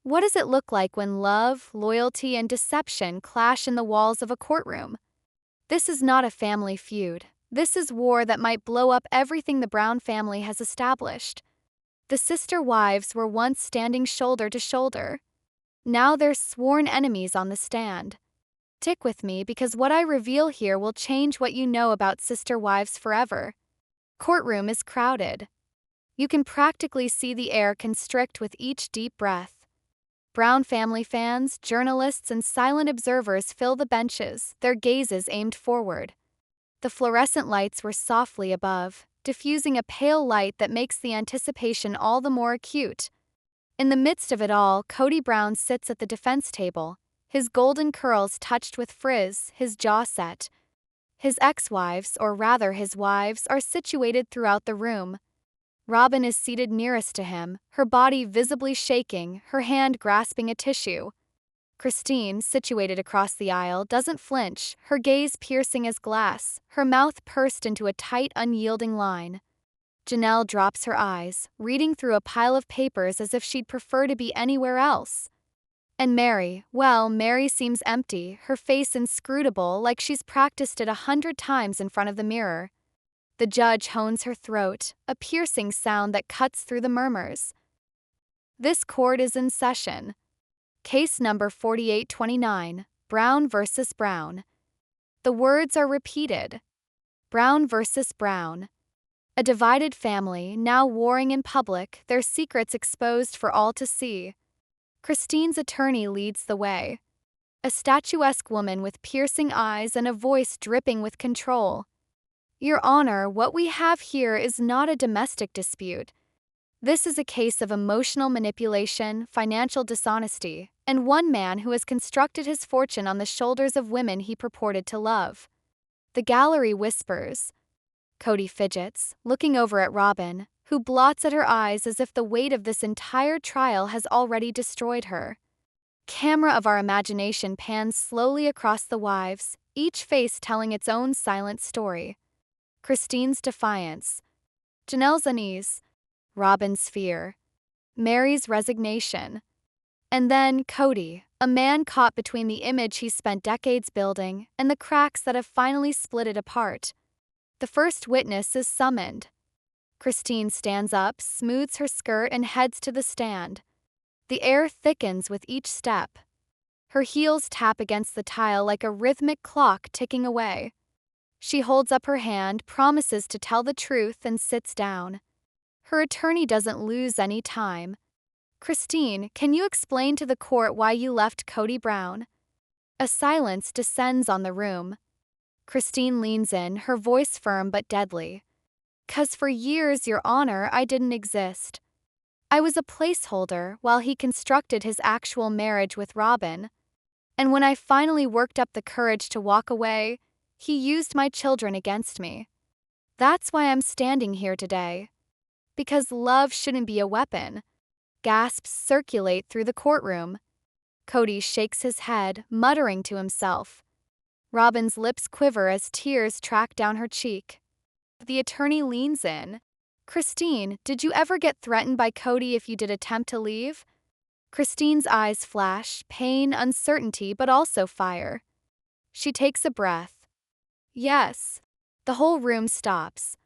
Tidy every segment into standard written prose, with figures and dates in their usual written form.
What does it look like when love, loyalty, and deception clash in the walls of a courtroom? This is not a family feud. This is war that might blow up everything the Brown family has established. The sister wives were once standing shoulder to shoulder. Now they're sworn enemies on the stand. Stick with me because what I reveal here will change what you know about sister wives forever. Courtroom is crowded. You can practically see the air constrict with each deep breath. Brown family fans, journalists, and silent observers fill the benches, their gazes aimed forward. The fluorescent lights were softly above, diffusing a pale light that makes the anticipation all the more acute. In the midst of it all, Kody Brown sits at the defense table, his golden curls touched with frizz, his jaw set. His ex-wives, or rather his wives, are situated throughout the room. Robyn is seated nearest to him, her body visibly shaking, her hand grasping a tissue. Christine, situated across the aisle, doesn't flinch, her gaze piercing as glass, her mouth pursed into a tight, unyielding line. Janelle drops her eyes, reading through a pile of papers as if she'd prefer to be anywhere else. And Meri, well, Meri seems empty, her face inscrutable, like she's practiced it 100 times in front of the mirror. The judge hones her throat, a piercing sound that cuts through the murmurs. This court is in session. Case number 4829, Brown versus Brown. The words are repeated. Brown versus Brown. A divided family, now warring in public, their secrets exposed for all to see. Christine's attorney leads the way. A statuesque woman with piercing eyes and a voice dripping with control. Your Honor, what we have here is not a domestic dispute. This is a case of emotional manipulation, financial dishonesty, and one man who has constructed his fortune on the shoulders of women he purported to love. The gallery whispers. Kody fidgets, looking over at Robyn, who blots at her eyes as if the weight of this entire trial has already destroyed her. Camera of our imagination pans slowly across the wives, each face telling its own silent story. Christine's defiance, Janelle's unease, Robyn's fear, Meri's resignation. And then Kody, a man caught between the image he spent decades building and the cracks that have finally split it apart. The first witness is summoned. Christine stands up, smooths her skirt, and heads to the stand. The air thickens with each step. Her heels tap against the tile like a rhythmic clock ticking away. She holds up her hand, promises to tell the truth, and sits down. Her attorney doesn't lose any time. Christine, can you explain to the court why you left Kody Brown? A silence descends on the room. Christine leans in, her voice firm but deadly. 'Cause for years, Your Honor, I didn't exist. I was a placeholder while he constructed his actual marriage with Robyn. And when I finally worked up the courage to walk away, he used my children against me. That's why I'm standing here today. Because love shouldn't be a weapon. Gasps circulate through the courtroom. Kody shakes his head, muttering to himself. Robyn's lips quiver as tears track down her cheek. The attorney leans in. Christine, did you ever get threatened by Kody if you did attempt to leave? Christine's eyes flash, pain, uncertainty, but also fire. She takes a breath. Yes. The whole room stops.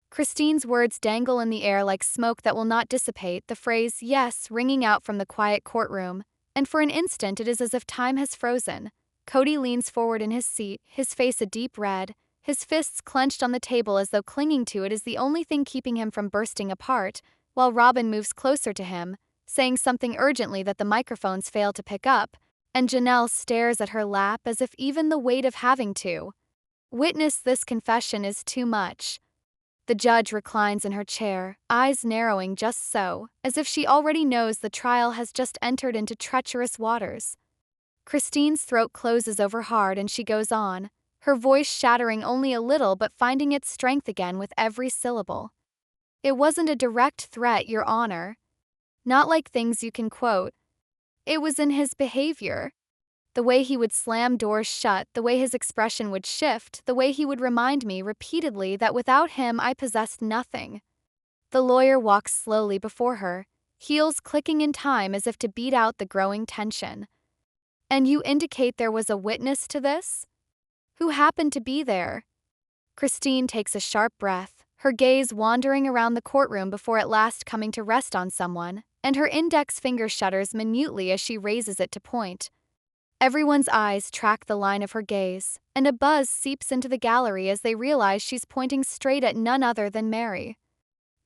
Christine's words dangle in the air like smoke that will not dissipate, the phrase yes ringing out from the quiet courtroom, and for an instant it is as if time has frozen. Kody leans forward in his seat, his face a deep red, his fists clenched on the table as though clinging to it is the only thing keeping him from bursting apart, while Robyn moves closer to him, saying something urgently that the microphones fail to pick up, and Janelle stares at her lap as if even the weight of having to witness this confession is too much. The judge reclines in her chair, eyes narrowing just so, as if she already knows the trial has just entered into treacherous waters. Christine's throat closes over hard and she goes on, her voice shattering only a little but finding its strength again with every syllable. It wasn't a direct threat, Your Honor. Not like things you can quote. It was in his behavior. The way he would slam doors shut, the way his expression would shift, the way he would remind me repeatedly that without him I possessed nothing. The lawyer walks slowly before her. heels clicking in time as if to beat out the growing tension. And you indicate there was a witness to this? Who happened to be there? Christine takes a sharp breath, her gaze wandering around the courtroom before at last coming to rest on someone, and her index finger shudders minutely as she raises it to point. Everyone's eyes track the line of her gaze, and a buzz seeps into the gallery as they realize she's pointing straight at none other than Meri.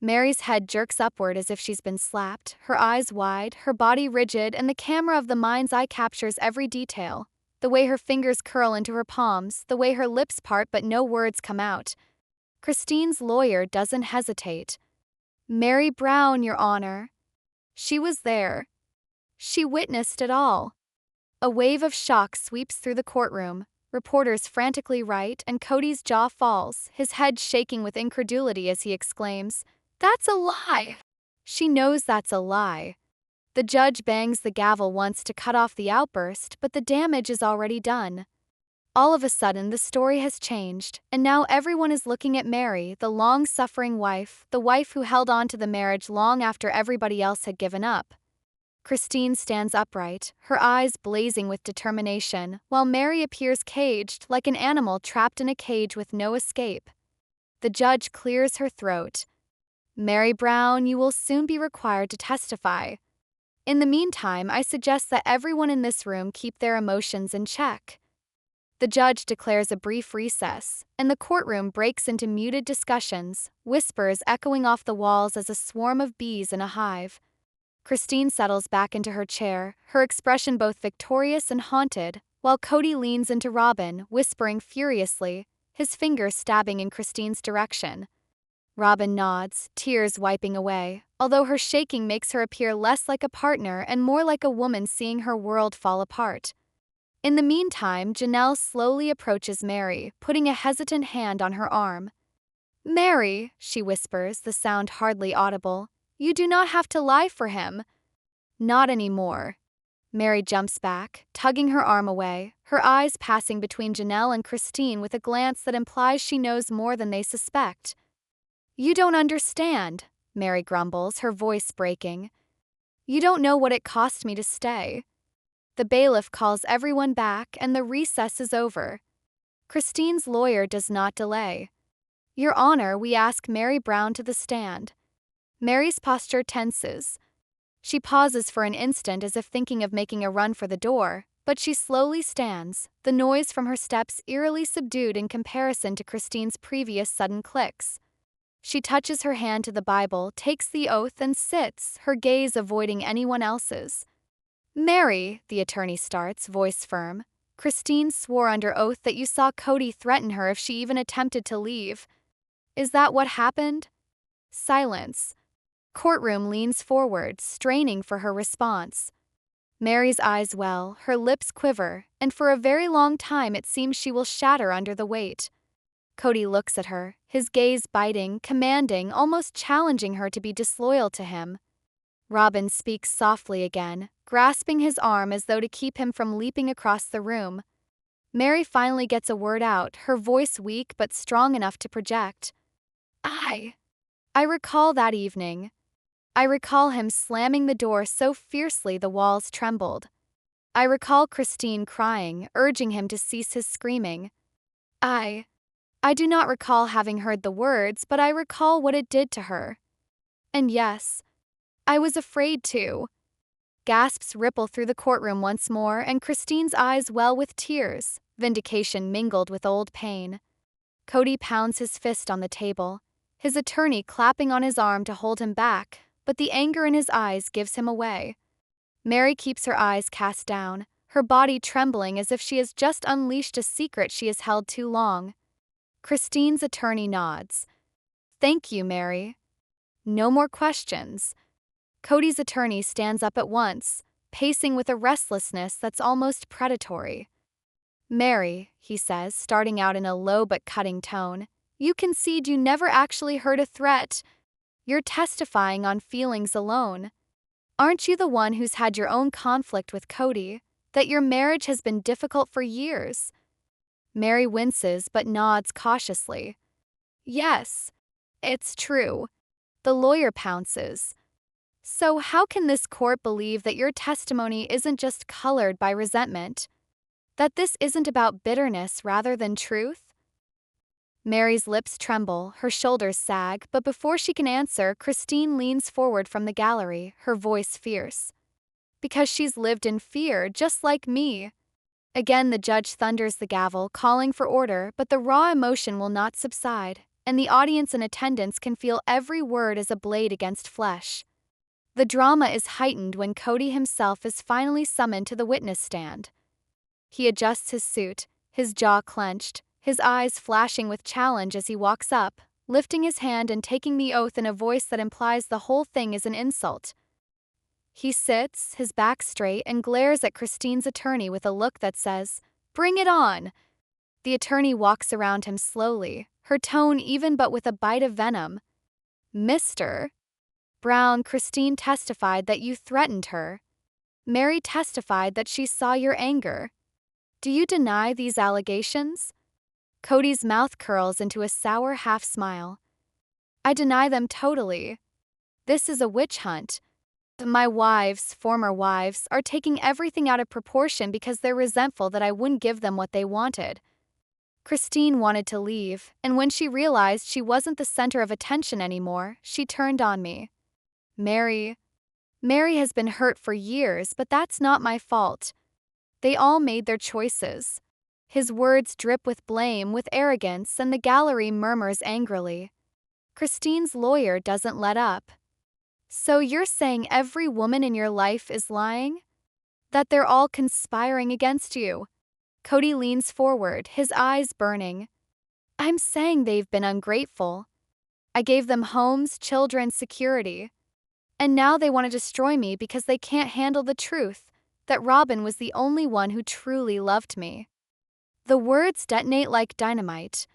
Mary's head jerks upward as if she's been slapped, her eyes wide, her body rigid, and the camera of the mind's eye captures every detail. The way her fingers curl into her palms, the way her lips part but no words come out. Christine's lawyer doesn't hesitate. Meri Brown, Your Honor. She was there. She witnessed it all. A wave of shock sweeps through the courtroom. Reporters frantically write, and Kody's jaw falls, his head shaking with incredulity as he exclaims, "That's a lie!" She knows that's a lie. The judge bangs the gavel once to cut off the outburst, but the damage is already done. All of a sudden, the story has changed, and now everyone is looking at Meri, the long-suffering wife, the wife who held on to the marriage long after everybody else had given up. Christine stands upright, her eyes blazing with determination, while Meri appears caged, like an animal trapped in a cage with no escape. The judge clears her throat. "Meri Brown, you will soon be required to testify. In the meantime, I suggest that everyone in this room keep their emotions in check." The judge declares a brief recess, and the courtroom breaks into muted discussions, whispers echoing off the walls as a swarm of bees in a hive. Christine settles back into her chair, her expression both victorious and haunted, while Kody leans into Robyn, whispering furiously, his finger stabbing in Christine's direction. Robyn nods, tears wiping away, although her shaking makes her appear less like a partner and more like a woman seeing her world fall apart. In the meantime, Janelle slowly approaches Meri, putting a hesitant hand on her arm. "Meri," she whispers, the sound hardly audible, "you do not have to lie for him." "Not anymore." Meri jumps back, tugging her arm away, her eyes passing between Janelle and Christine with a glance that implies she knows more than they suspect. "You don't understand," Meri grumbles, her voice breaking. "You don't know what it cost me to stay." The bailiff calls everyone back, and the recess is over. Christine's lawyer does not delay. "Your Honor, we ask Meri Brown to the stand." Meri's posture tenses. She pauses for an instant as if thinking of making a run for the door, but she slowly stands, the noise from her steps eerily subdued in comparison to Christine's previous sudden clicks. She touches her hand to the Bible, takes the oath, and sits, her gaze avoiding anyone else's. "Meri," the attorney starts, voice firm, "Christine swore under oath that you saw Kody threaten her if she even attempted to leave. Is that what happened?" Silence. Courtroom leans forward, straining for her response. Meri's eyes well, her lips quiver, and for a very long time it seems she will shatter under the weight. Kody looks at her, his gaze biting, commanding, almost challenging her to be disloyal to him. Robyn speaks softly again, grasping his arm as though to keep him from leaping across the room. Meri finally gets a word out, her voice weak but strong enough to project. I recall that evening. I recall him slamming the door so fiercely the walls trembled. I recall Christine crying, urging him to cease his screaming. I do not recall having heard the words, but I recall what it did to her. And yes, I was afraid too. Gasps ripple through the courtroom once more, and Christine's eyes well with tears, vindication mingled with old pain. Kody pounds his fist on the table, his attorney clapping on his arm to hold him back, but the anger in his eyes gives him away. Meri keeps her eyes cast down, her body trembling as if she has just unleashed a secret she has held too long. Christine's attorney nods. "Thank you, Meri. No more questions." Kody's attorney stands up at once, pacing with a restlessness that's almost predatory. "Meri," he says, starting out in a low but cutting tone, "you concede you never actually heard a threat. You're testifying on feelings alone. Aren't you the one who's had your own conflict with Kody, that your marriage has been difficult for years?" Meri winces but nods cautiously. "Yes, it's true." The lawyer pounces. So, how can this court believe that your testimony isn't just colored by resentment? That this isn't about bitterness rather than truth? Meri's lips tremble, her shoulders sag, but before she can answer, Christine leans forward from the gallery, her voice fierce. Because she's lived in fear, just like me. Again, the judge thunders the gavel, calling for order, but the raw emotion will not subside, and the audience in attendance can feel every word as a blade against flesh. The drama is heightened when Kody himself is finally summoned to the witness stand. He adjusts his suit, his jaw clenched, his eyes flashing with challenge as he walks up, lifting his hand and taking the oath in a voice that implies the whole thing is an insult. He sits, his back straight, and glares at Christine's attorney with a look that says, "Bring it on!" The attorney walks around him slowly, her tone even but with a bite of venom. "Mr. Brown, Christine testified that you threatened her. Meri testified that she saw your anger. Do you deny these allegations?" Kody's mouth curls into a sour half-smile. "I deny them totally. This is a witch hunt. My wives, former wives, are taking everything out of proportion because they're resentful that I wouldn't give them what they wanted." Christine wanted to leave, and when she realized she wasn't the center of attention anymore, she turned on me. Meri has been hurt for years, but that's not my fault. They all made their choices." His words drip with blame, with arrogance, and the gallery murmurs angrily. Christine's lawyer doesn't let up. "So you're saying every woman in your life is lying? That they're all conspiring against you?" Kody leans forward, his eyes burning. "I'm saying they've been ungrateful. I gave them homes, children, security. And now they want to destroy me because they can't handle the truth, that Robyn was the only one who truly loved me." The words detonate like dynamite.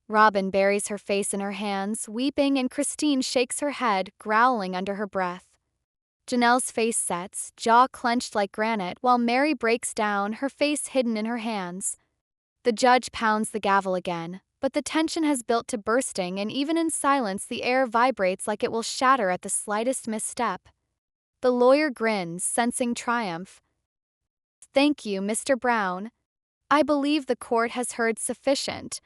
Robyn buries her face in her hands, weeping, and Christine shakes her head, growling under her breath. Janelle's face sets, jaw clenched like granite, while Meri breaks down, her face hidden in her hands. The judge pounds the gavel again, but the tension has built to bursting, and even in silence the air vibrates like it will shatter at the slightest misstep. The lawyer grins, sensing triumph. "Thank you, Mr. Brown. I believe the court has heard sufficient."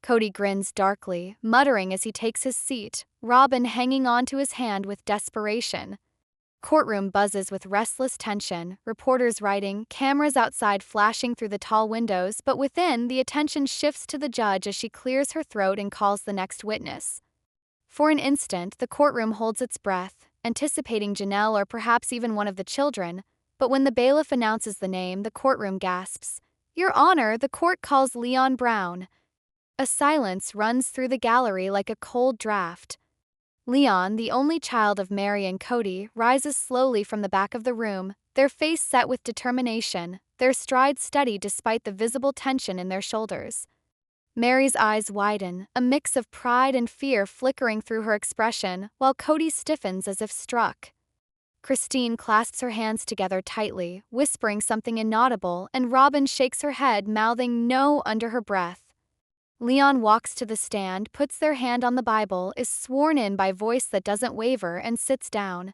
Kody grins darkly, muttering as he takes his seat, Robyn hanging on to his hand with desperation. Courtroom buzzes with restless tension, reporters writing, cameras outside flashing through the tall windows, but within, the attention shifts to the judge as she clears her throat and calls the next witness. For an instant, the courtroom holds its breath, anticipating Janelle or perhaps even one of the children, but when the bailiff announces the name, the courtroom gasps. "Your Honor, the court calls Leon Brown." A silence runs through the gallery like a cold draft. Leon, the only child of Meri and Kody, rises slowly from the back of the room, their face set with determination, their stride steady despite the visible tension in their shoulders. Meri's eyes widen, a mix of pride and fear flickering through her expression, while Kody stiffens as if struck. Christine clasps her hands together tightly, whispering something inaudible, and Robyn shakes her head, mouthing "no" under her breath. Leon walks to the stand, puts their hand on the Bible, is sworn in by voice that doesn't waver, and sits down.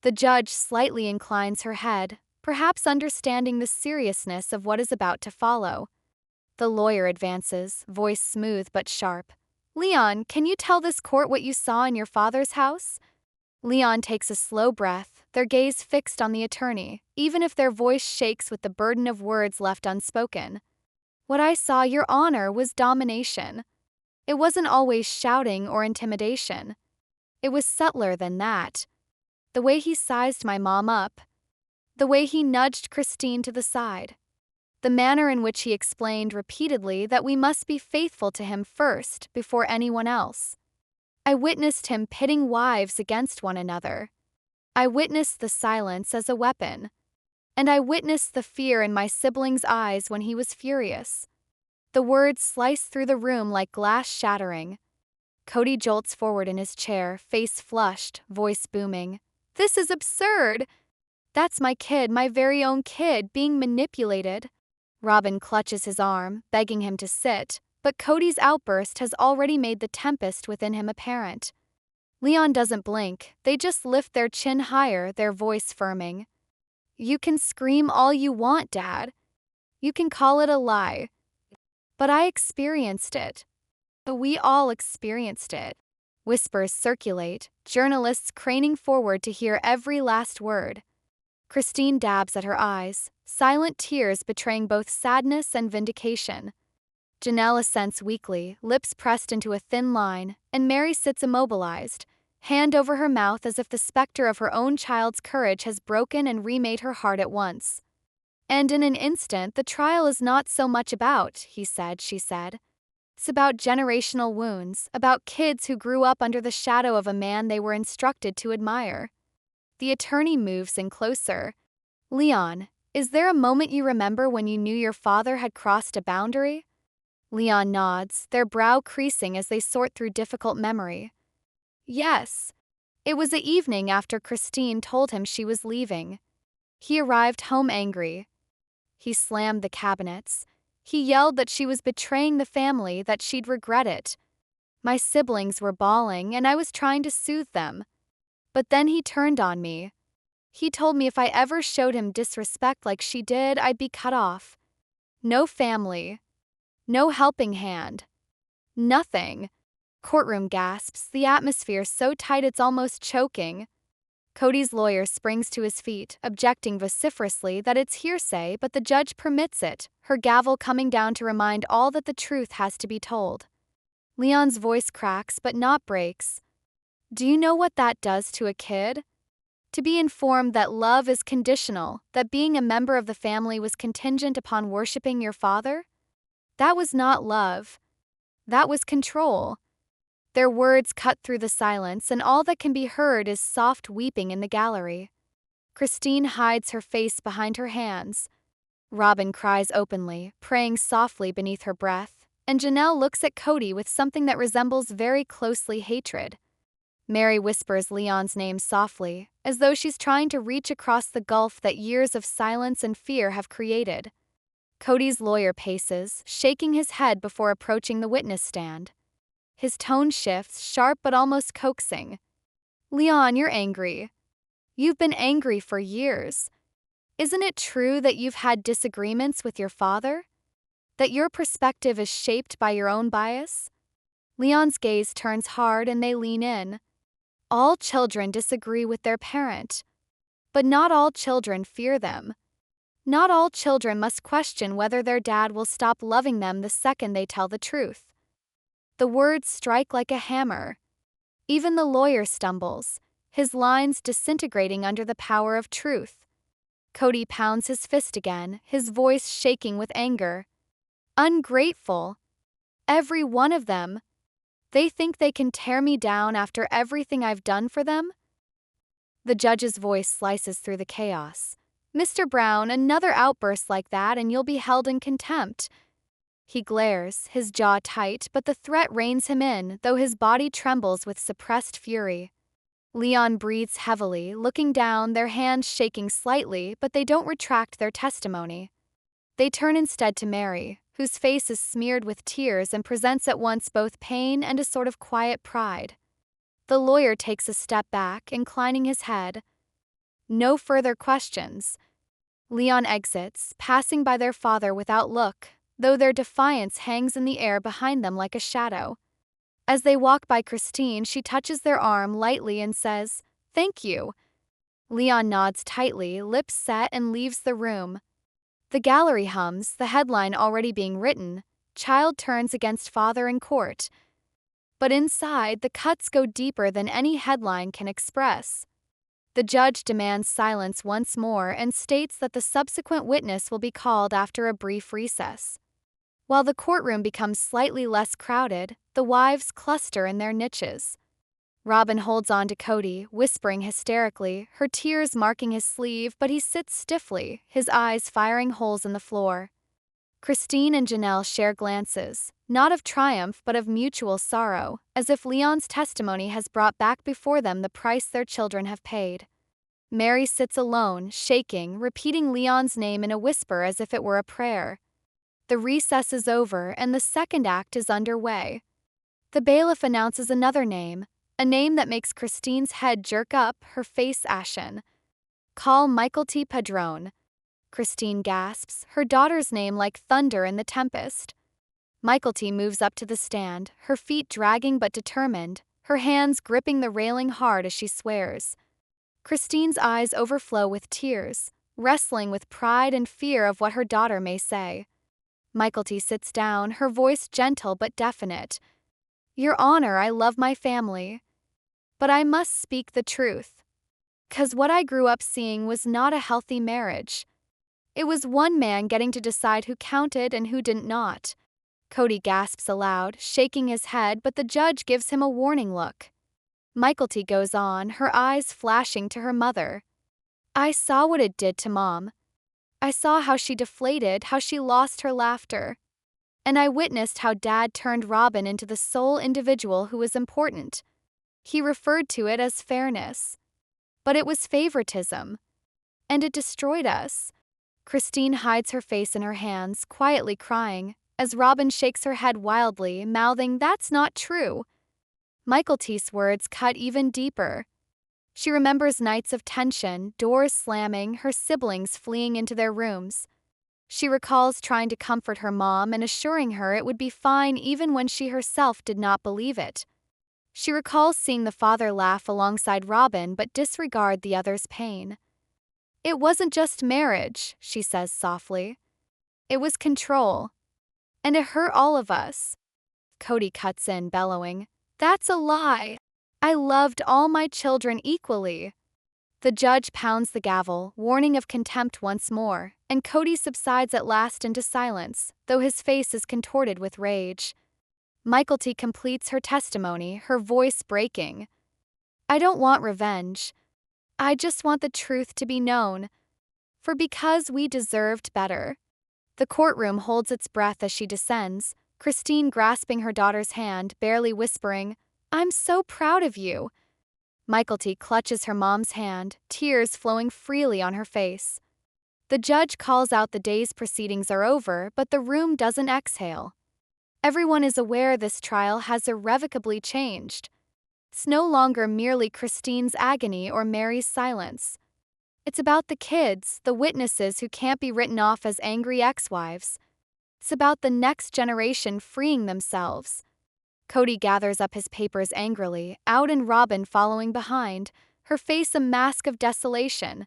The judge slightly inclines her head, perhaps understanding the seriousness of what is about to follow. The lawyer advances, voice smooth but sharp. "Leon, can you tell this court what you saw in your father's house?" Leon takes a slow breath, their gaze fixed on the attorney, even if their voice shakes with the burden of words left unspoken. "What I saw, Your Honor, was domination. It wasn't always shouting or intimidation. It was subtler than that. The way he sized my mom up. The way he nudged Christine to the side. The manner in which he explained repeatedly that we must be faithful to him first, before anyone else. I witnessed him pitting wives against one another. I witnessed the silence as a weapon. And I witnessed the fear in my sibling's eyes when he was furious." The words slice through the room like glass shattering. Kody jolts forward in his chair, face flushed, voice booming. "This is absurd! That's my kid, my very own kid, being manipulated." Robyn clutches his arm, begging him to sit, but Kody's outburst has already made the tempest within him apparent. Leon doesn't blink, they just lift their chin higher, their voice firming. You can scream all you want, Dad. You can call it a lie. But I experienced it. We all experienced it. Whispers circulate, journalists craning forward to hear every last word. Christine dabs at her eyes, silent tears betraying both sadness and vindication. Janelle assents weakly, lips pressed into a thin line, and Meri sits immobilized, hand over her mouth as if the specter of her own child's courage has broken and remade her heart at once. And in an instant, the trial is not so much about, he said, she said. It's about generational wounds, about kids who grew up under the shadow of a man they were instructed to admire. The attorney moves in closer. Leon, is there a moment you remember when you knew your father had crossed a boundary? Leon nods, their brow creasing as they sort through difficult memory. Yes. It was the evening after Christine told him she was leaving. He arrived home angry. He slammed the cabinets. He yelled that she was betraying the family, that she'd regret it. My siblings were bawling, and I was trying to soothe them. But then he turned on me. He told me if I ever showed him disrespect like she did, I'd be cut off. No family. No helping hand. Nothing. Courtroom gasps, the atmosphere so tight it's almost choking. Kody's lawyer springs to his feet, objecting vociferously that it's hearsay, but the judge permits it, her gavel coming down to remind all that the truth has to be told. Leon's voice cracks but not breaks. Do you know what that does to a kid? To be informed that love is conditional, that being a member of the family was contingent upon worshiping your father? That was not love. That was control. Their words cut through the silence, and all that can be heard is soft weeping in the gallery. Christine hides her face behind her hands. Robyn cries openly, praying softly beneath her breath, and Janelle looks at Kody with something that resembles very closely hatred. Meri whispers Leon's name softly, as though she's trying to reach across the gulf that years of silence and fear have created. Kody's lawyer paces, shaking his head before approaching the witness stand. His tone shifts, sharp but almost coaxing. Leon, you're angry. You've been angry for years. Isn't it true that you've had disagreements with your father? That your perspective is shaped by your own bias? Leon's gaze turns hard and they lean in. All children disagree with their parent. But not all children fear them. Not all children must question whether their dad will stop loving them the second they tell the truth. The words strike like a hammer. Even the lawyer stumbles, his lines disintegrating under the power of truth. Kody pounds his fist again, his voice shaking with anger. Ungrateful. Every one of them. They think they can tear me down after everything I've done for them? The judge's voice slices through the chaos. Mr. Brown, another outburst like that and you'll be held in contempt. He glares, his jaw tight, but the threat reins him in, though his body trembles with suppressed fury. Leon breathes heavily, looking down, their hands shaking slightly, but they don't retract their testimony. They turn instead to Meri, whose face is smeared with tears and presents at once both pain and a sort of quiet pride. The lawyer takes a step back, inclining his head. No further questions. Leon exits, passing by their father without look, though their defiance hangs in the air behind them like a shadow. As they walk by Christine, she touches their arm lightly and says, "Thank you." Leon nods tightly, lips set, and leaves the room. The gallery hums, the headline already being written, "Child turns against father in court." But inside, the cuts go deeper than any headline can express. The judge demands silence once more and states that the subsequent witness will be called after a brief recess. While the courtroom becomes slightly less crowded, the wives cluster in their niches. Robyn holds on to Kody, whispering hysterically, her tears marking his sleeve, but he sits stiffly, his eyes firing holes in the floor. Christine and Janelle share glances, not of triumph but of mutual sorrow, as if Leon's testimony has brought back before them the price their children have paid. Meri sits alone, shaking, repeating Leon's name in a whisper as if it were a prayer. The recess is over and the second act is underway. The bailiff announces another name, a name that makes Christine's head jerk up, her face ashen. Call Michael T. Padrone. Christine gasps, her daughter's name like thunder in the tempest. Michael T. moves up to the stand, her feet dragging but determined, her hands gripping the railing hard as she swears. Christine's eyes overflow with tears, wrestling with pride and fear of what her daughter may say. Michael T. sits down, her voice gentle but definite. Your Honor, I love my family. But I must speak the truth. 'Cause what I grew up seeing was not a healthy marriage. It was one man getting to decide who counted and who didn't not. Kody gasps aloud, shaking his head, but the judge gives him a warning look. Michael T. goes on, her eyes flashing to her mother. I saw what it did to Mom. I saw how she deflated, how she lost her laughter. And I witnessed how Dad turned Robyn into the sole individual who was important. He referred to it as fairness. But it was favoritism. And it destroyed us. Christine hides her face in her hands, quietly crying, as Robyn shakes her head wildly, mouthing, "That's not true." Michael T.'s words cut even deeper. She remembers nights of tension, doors slamming, her siblings fleeing into their rooms. She recalls trying to comfort her mom and assuring her it would be fine even when she herself did not believe it. She recalls seeing the father laugh alongside Robyn but disregard the other's pain. It wasn't just marriage, she says softly. It was control. And it hurt all of us. Kody cuts in, bellowing, "That's a lie. I loved all my children equally." The judge pounds the gavel, warning of contempt once more, and Kody subsides at last into silence, though his face is contorted with rage. Michael T. completes her testimony, her voice breaking. I don't want revenge. I just want the truth to be known. For because we deserved better. The courtroom holds its breath as she descends, Christine grasping her daughter's hand, barely whispering, I'm so proud of you. Michael T. clutches her mom's hand, tears flowing freely on her face. The judge calls out the day's proceedings are over, but the room doesn't exhale. Everyone is aware this trial has irrevocably changed. It's no longer merely Christine's agony or Meri's silence. It's about the kids, the witnesses who can't be written off as angry ex-wives. It's about the next generation freeing themselves. Kody gathers up his papers angrily, out and Robyn following behind, her face a mask of desolation.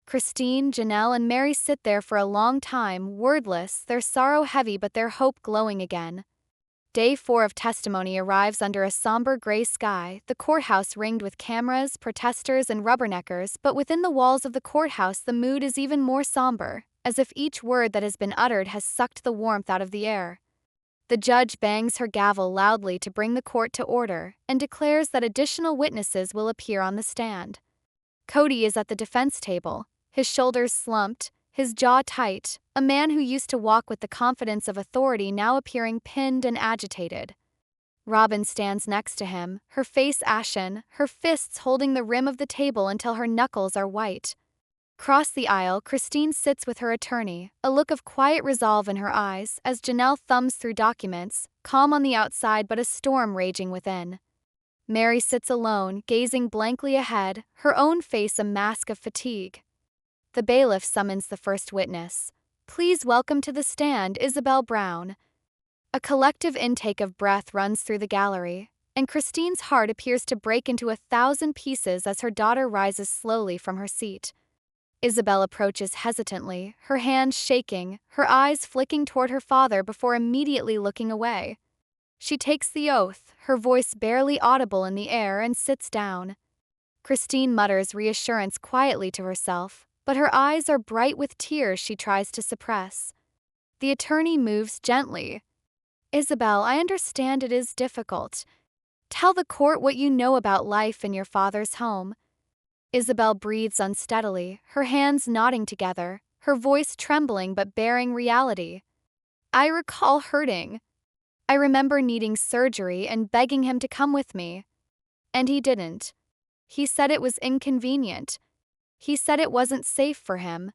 Christine, Janelle, and Meri sit there for a long time, wordless, their sorrow heavy but their hope glowing again. Day 4 of testimony arrives under a somber gray sky, the courthouse ringed with cameras, protesters, and rubberneckers, but within the walls of the courthouse the mood is even more somber, as if each word that has been uttered has sucked the warmth out of the air. The judge bangs her gavel loudly to bring the court to order, and declares that additional witnesses will appear on the stand. Kody is at the defense table, his shoulders slumped, his jaw tight, a man who used to walk with the confidence of authority now appearing pinned and agitated. Robyn stands next to him, her face ashen, her fists holding the rim of the table until her knuckles are white. Across the aisle, Christine sits with her attorney, a look of quiet resolve in her eyes, as Janelle thumbs through documents, calm on the outside but a storm raging within. Meri sits alone, gazing blankly ahead, her own face a mask of fatigue. The bailiff summons the first witness. Please welcome to the stand Isabel Brown. A collective intake of breath runs through the gallery, and Christine's heart appears to break into 1,000 pieces as her daughter rises slowly from her seat. Isabel approaches hesitantly, her hands shaking, her eyes flicking toward her father before immediately looking away. She takes the oath, her voice barely audible in the air, and sits down. Christine mutters reassurance quietly to herself, but her eyes are bright with tears she tries to suppress. The attorney moves gently. Isabel, I understand it is difficult. Tell the court what you know about life in your father's home. Isabel breathes unsteadily, her hands knotting together, her voice trembling but bearing reality. I recall hurting. I remember needing surgery and begging him to come with me. And he didn't. He said it was inconvenient. He said it wasn't safe for him.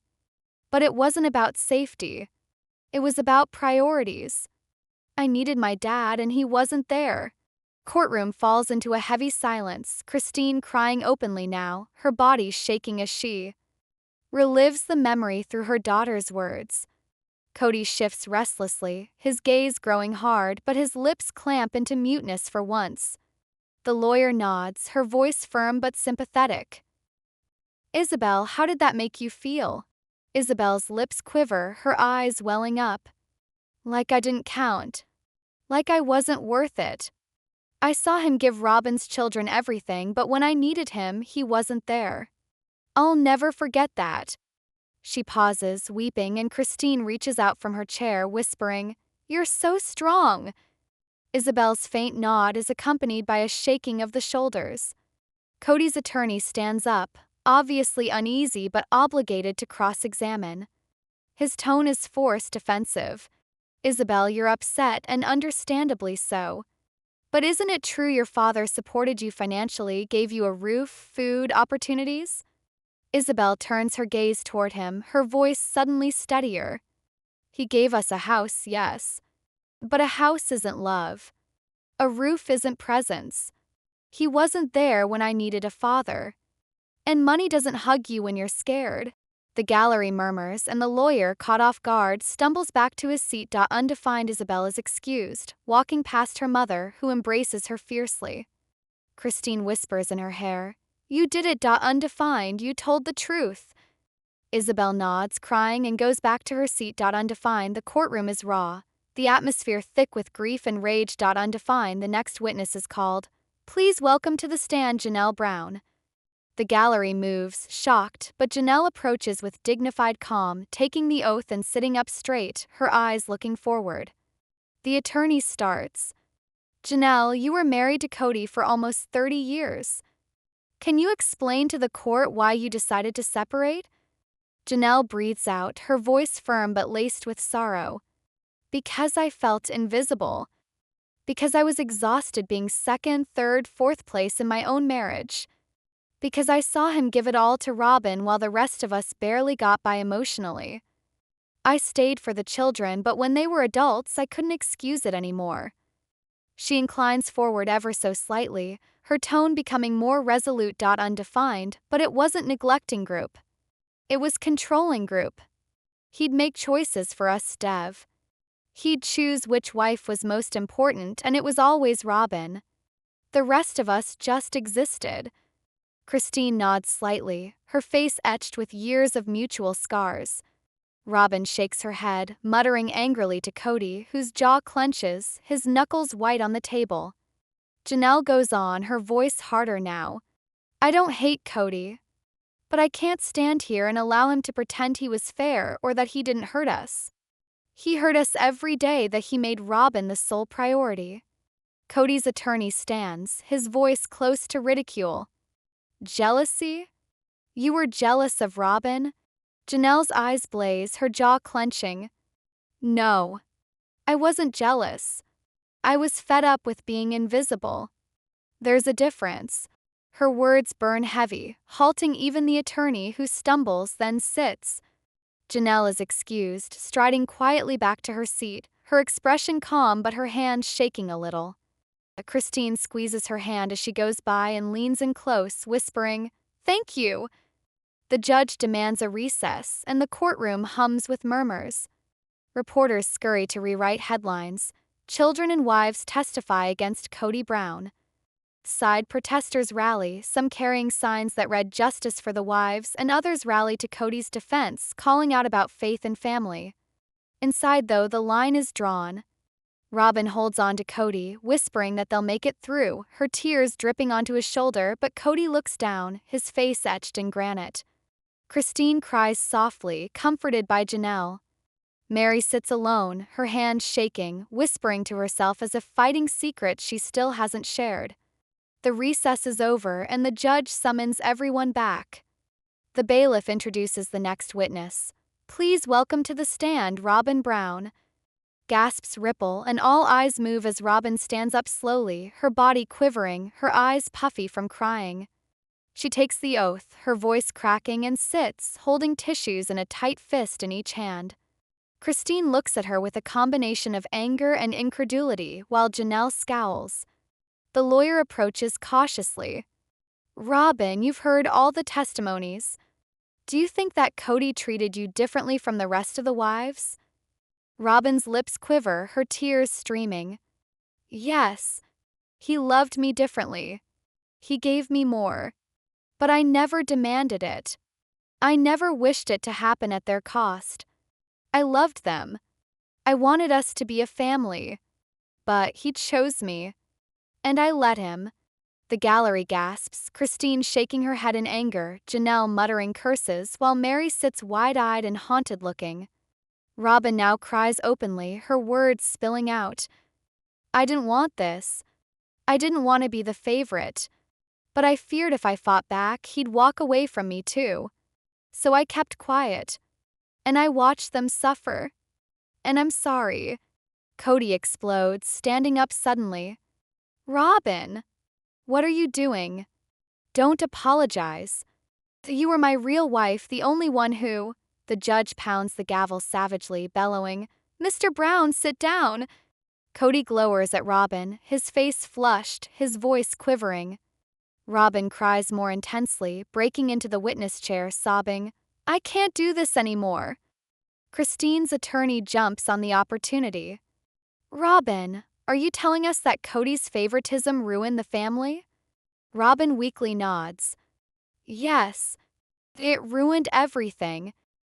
But it wasn't about safety. It was about priorities. I needed my dad and he wasn't there. Courtroom falls into a heavy silence, Christine crying openly now, her body shaking as she relives the memory through her daughter's words. Kody shifts restlessly, his gaze growing hard, but his lips clamp into muteness for once. The lawyer nods, her voice firm but sympathetic. Isabel, how did that make you feel? Isabel's lips quiver, her eyes welling up. Like I didn't count. Like I wasn't worth it. I saw him give Robyn's children everything, but when I needed him, he wasn't there. I'll never forget that. She pauses, weeping, and Christine reaches out from her chair, whispering, "You're so strong." Isabel's faint nod is accompanied by a shaking of the shoulders. Kody's attorney stands up, obviously uneasy but obligated to cross-examine. His tone is forced, defensive. "Isabel, you're upset, and understandably so. But isn't it true your father supported you financially, gave you a roof, food, opportunities?" Isabel turns her gaze toward him, her voice suddenly steadier. "He gave us a house, yes. But a house isn't love. A roof isn't presence. He wasn't there when I needed a father. And money doesn't hug you when you're scared." The gallery murmurs, and the lawyer, caught off guard, stumbles back to his seat. Undefined. Isabel is excused, walking past her mother, who embraces her fiercely. Christine whispers in her hair, "You did it. Undefined, you told the truth." Isabel nods, crying, and goes back to her seat. Undefined. The courtroom is raw, the atmosphere thick with grief and rage. Undefined. The next witness is called. "Please welcome to the stand Janelle Brown." The gallery moves, shocked, but Janelle approaches with dignified calm, taking the oath and sitting up straight, her eyes looking forward. The attorney starts. "Janelle, you were married to Kody for almost 30 years. Can you explain to the court why you decided to separate?" Janelle breathes out, her voice firm but laced with sorrow. "Because I felt invisible. Because I was exhausted being second, third, fourth place in my own marriage. Because I saw him give it all to Robyn while the rest of us barely got by emotionally. I stayed for the children, but when they were adults, I couldn't excuse it anymore." She inclines forward ever so slightly, her tone becoming more resolute. Undefined, but it wasn't neglecting group. It was controlling group. He'd make choices for us, Dev. He'd choose which wife was most important, and it was always Robyn. The rest of us just existed. Christine nods slightly, her face etched with years of mutual scars. Robyn shakes her head, muttering angrily to Kody, whose jaw clenches, his knuckles white on the table. Janelle goes on, her voice harder now. "I don't hate Kody. But I can't stand here and allow him to pretend he was fair or that he didn't hurt us. He hurt us every day that he made Robyn the sole priority." Kody's attorney stands, his voice close to ridicule. "Jealousy? You were jealous of Robyn?" Janelle's eyes blaze, her jaw clenching. "No. I wasn't jealous. I was fed up with being invisible. There's a difference." Her words burn heavy, halting even the attorney, who stumbles, then sits. Janelle is excused, striding quietly back to her seat, her expression calm but her hands shaking a little. Christine squeezes her hand as she goes by and leans in close, whispering, "Thank you." The judge demands a recess, and the courtroom hums with murmurs. Reporters scurry to rewrite headlines. Children and wives testify against Kody Brown. Side protesters rally, some carrying signs that read "Justice for the Wives," and others rally to Kody's defense, calling out about faith and family. Inside, though, the line is drawn. Robyn holds on to Kody, whispering that they'll make it through, her tears dripping onto his shoulder, but Kody looks down, his face etched in granite. Christine cries softly, comforted by Janelle. Meri sits alone, her hands shaking, whispering to herself as if fighting secrets she still hasn't shared. The recess is over, and the judge summons everyone back. The bailiff introduces the next witness. "Please welcome to the stand Robyn Brown." Gasps ripple, and all eyes move as Robyn stands up slowly, her body quivering, her eyes puffy from crying. She takes the oath, her voice cracking, and sits, holding tissues in a tight fist in each hand. Christine looks at her with a combination of anger and incredulity, while Janelle scowls. The lawyer approaches cautiously. Robyn, you've heard all the testimonies. Do you think that Kody treated you differently from the rest of the wives? Robyn's lips quiver, her tears streaming. Yes, he loved me differently. He gave me more. But I never demanded it. I never wished it to happen at their cost. I loved them. I wanted us to be a family. But he chose me. And I let him. The gallery gasps, Christine shaking her head in anger, Janelle muttering curses, while Meri sits wide-eyed and haunted-looking. Robyn now cries openly, her words spilling out. I didn't want this. I didn't want to be the favorite. But I feared if I fought back, he'd walk away from me too. So I kept quiet. And I watched them suffer. And I'm sorry. Kody explodes, standing up suddenly. Robyn! What are you doing? Don't apologize. You were my real wife, the only one who… The judge pounds the gavel savagely, bellowing, Mr. Brown, sit down! Kody glowers at Robyn, his face flushed, his voice quivering. Robyn cries more intensely, breaking into the witness chair, sobbing, I can't do this anymore. Christine's attorney jumps on the opportunity. Robyn, are you telling us that Kody's favoritism ruined the family? Robyn weakly nods. Yes. It ruined everything.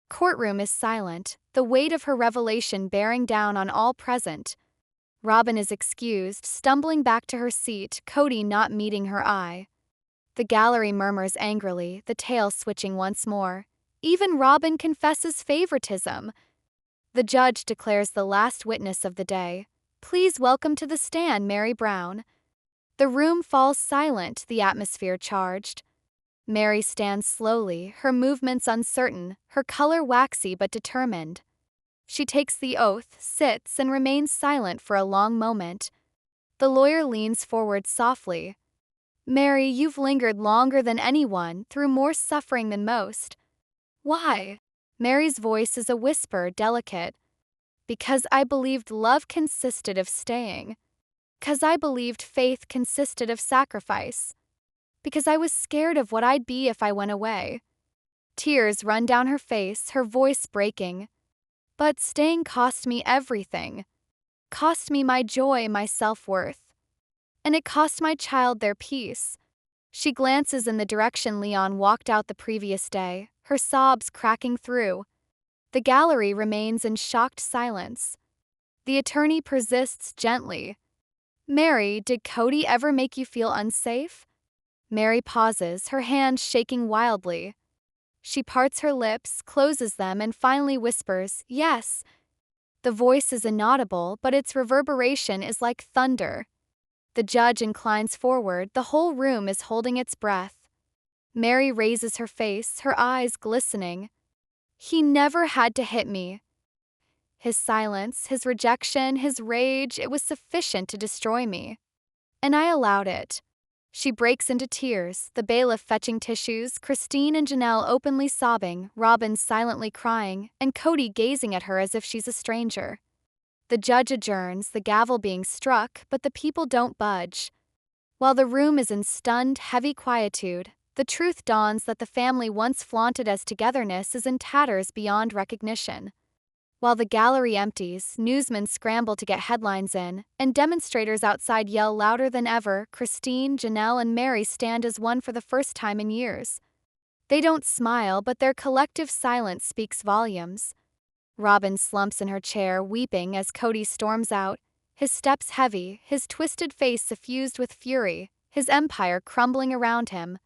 Courtroom is silent, the weight of her revelation bearing down on all present. Robyn is excused, stumbling back to her seat, Kody not meeting her eye. The gallery murmurs angrily, the tale switching once more. Even Robyn confesses favoritism. The judge declares the last witness of the day. Please welcome to the stand, Meri Brown. The room falls silent, the atmosphere charged. Meri stands slowly, her movements uncertain, her color waxy but determined. She takes the oath, sits, and remains silent for a long moment. The lawyer leans forward softly. Meri, you've lingered longer than anyone, through more suffering than most. Why? Meri's voice is a whisper, delicate. Because I believed love consisted of staying. Because I believed faith consisted of sacrifice. Because I was scared of what I'd be if I went away. Tears run down her face, her voice breaking. But staying cost me everything. Cost me my joy, my self-worth. And it cost my child their peace. She glances in the direction Leon walked out the previous day, her sobs cracking through. The gallery remains in shocked silence. The attorney persists gently. Meri, did Kody ever make you feel unsafe? Meri pauses, her hands shaking wildly. She parts her lips, closes them, and finally whispers, yes. The voice is inaudible, but its reverberation is like thunder. The judge inclines forward, the whole room is holding its breath. Meri raises her face, her eyes glistening. He never had to hit me. His silence, his rejection, his rage, it was sufficient to destroy me. And I allowed it. She breaks into tears, the bailiff fetching tissues, Christine and Janelle openly sobbing, Robyn silently crying, and Kody gazing at her as if she's a stranger. The judge adjourns, the gavel being struck, but the people don't budge. While the room is in stunned, heavy quietude, the truth dawns that the family once flaunted as togetherness is in tatters beyond recognition. While the gallery empties, newsmen scramble to get headlines in, and demonstrators outside yell louder than ever, Christine, Janelle, and Meri stand as one for the first time in years. They don't smile, but their collective silence speaks volumes. Robyn slumps in her chair, weeping as Kody storms out, his steps heavy, his twisted face suffused with fury, his empire crumbling around him.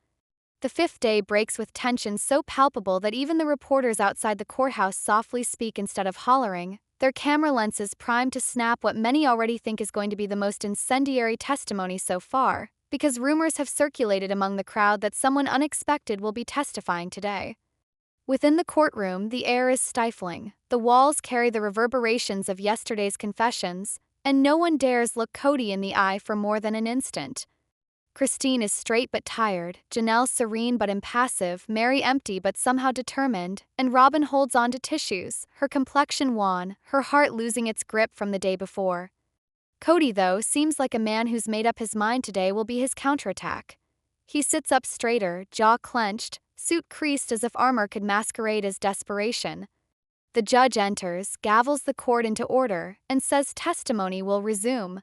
The fifth day breaks with tension so palpable that even the reporters outside the courthouse softly speak instead of hollering, their camera lenses primed to snap what many already think is going to be the most incendiary testimony so far, because rumors have circulated among the crowd that someone unexpected will be testifying today. Within the courtroom, the air is stifling, the walls carry the reverberations of yesterday's confessions, and no one dares look Kody in the eye for more than an instant. Christine is straight but tired, Janelle serene but impassive, Meri empty but somehow determined, and Robyn holds on to tissues, her complexion wan, her heart losing its grip from the day before. Kody, though, seems like a man who's made up his mind today will be his counterattack. He sits up straighter, jaw clenched, suit creased as if armor could masquerade as desperation. The judge enters, gavels the court into order, and says testimony will resume.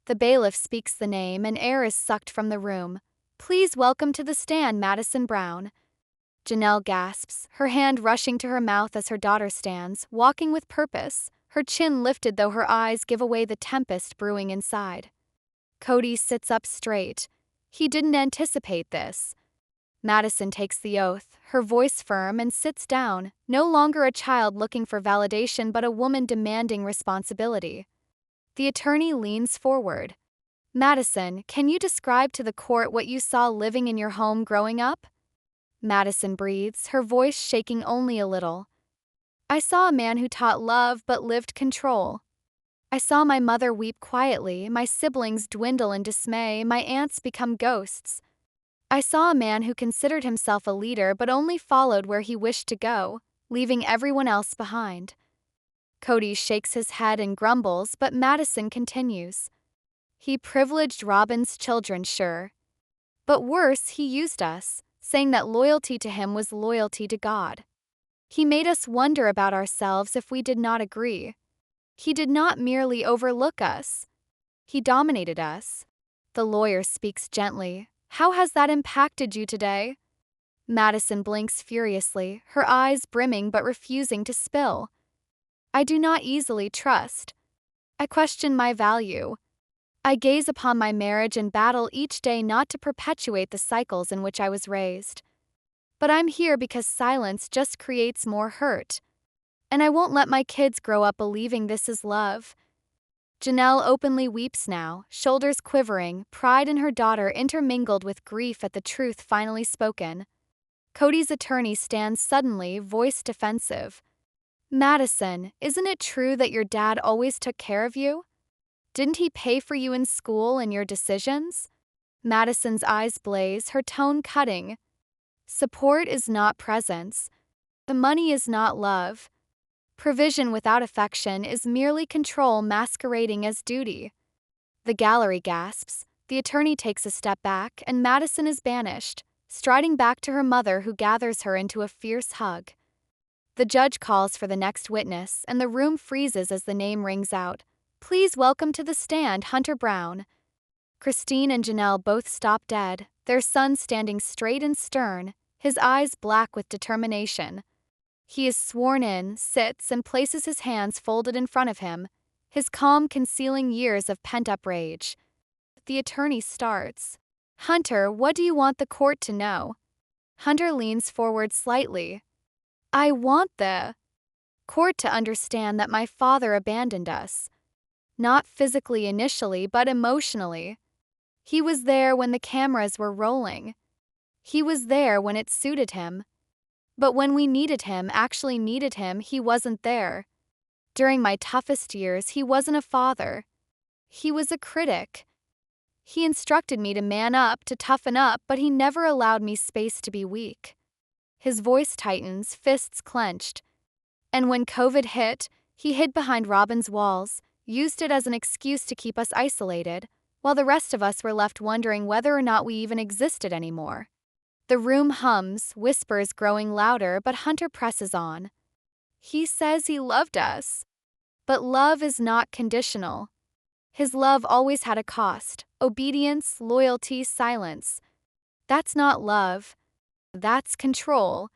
The bailiff speaks the name and air is sucked from the room. Please welcome to the stand Madison Brown. Janelle gasps, her hand rushing to her mouth as her daughter stands, walking with purpose, her chin lifted though her eyes give away the tempest brewing inside. Kody sits up straight. He didn't anticipate this. Madison takes the oath, her voice firm, and sits down, no longer a child looking for validation but a woman demanding responsibility. The attorney leans forward. Madison, can you describe to the court what you saw living in your home growing up? Madison breathes, her voice shaking only a little. I saw a man who taught love but lived control. I saw my mother weep quietly, my siblings dwindle in dismay, my aunts become ghosts. I saw a man who considered himself a leader but only followed where he wished to go, leaving everyone else behind. Kody shakes his head and grumbles, but Madison continues. He privileged Robyn's children, sure. But worse, he used us, saying that loyalty to him was loyalty to God. He made us wonder about ourselves if we did not agree. He did not merely overlook us. He dominated us. The lawyer speaks gently. How has that impacted you today? Madison blinks furiously, her eyes brimming but refusing to spill. I do not easily trust. I question my value. I gaze upon my marriage and battle each day not to perpetuate the cycles in which I was raised. But I'm here because silence just creates more hurt. And I won't let my kids grow up believing this is love. Janelle openly weeps now, shoulders quivering, pride in her daughter intermingled with grief at the truth finally spoken. Kody's attorney stands suddenly, voice defensive. Madison, isn't it true that your dad always took care of you? Didn't he pay for you in school and your decisions? Madison's eyes blaze, her tone cutting. Support is not presence. The money is not love. Provision without affection is merely control masquerading as duty. The gallery gasps, the attorney takes a step back, and Madison is banished, striding back to her mother who gathers her into a fierce hug. The judge calls for the next witness, and the room freezes as the name rings out. Please welcome to the stand Hunter Brown. Christine and Janelle both stop dead, their son standing straight and stern, his eyes black with determination. He is sworn in, sits, and places his hands folded in front of him, his calm concealing years of pent-up rage. The attorney starts. Hunter, what do you want the court to know? Hunter leans forward slightly. I want the court to understand that my father abandoned us. Not physically initially, but emotionally. He was there when the cameras were rolling. He was there when it suited him. But when we needed him, actually needed him, he wasn't there. During my toughest years, he wasn't a father. He was a critic. He instructed me to man up, to toughen up, but he never allowed me space to be weak. His voice tightens, fists clenched. And when COVID hit, he hid behind Robyn's walls, used it as an excuse to keep us isolated, while the rest of us were left wondering whether or not we even existed anymore. The room hums, whispers growing louder, but Hunter presses on. He says he loved us. But love is not conditional. His love always had a cost: obedience, loyalty, silence. That's not love. That's control.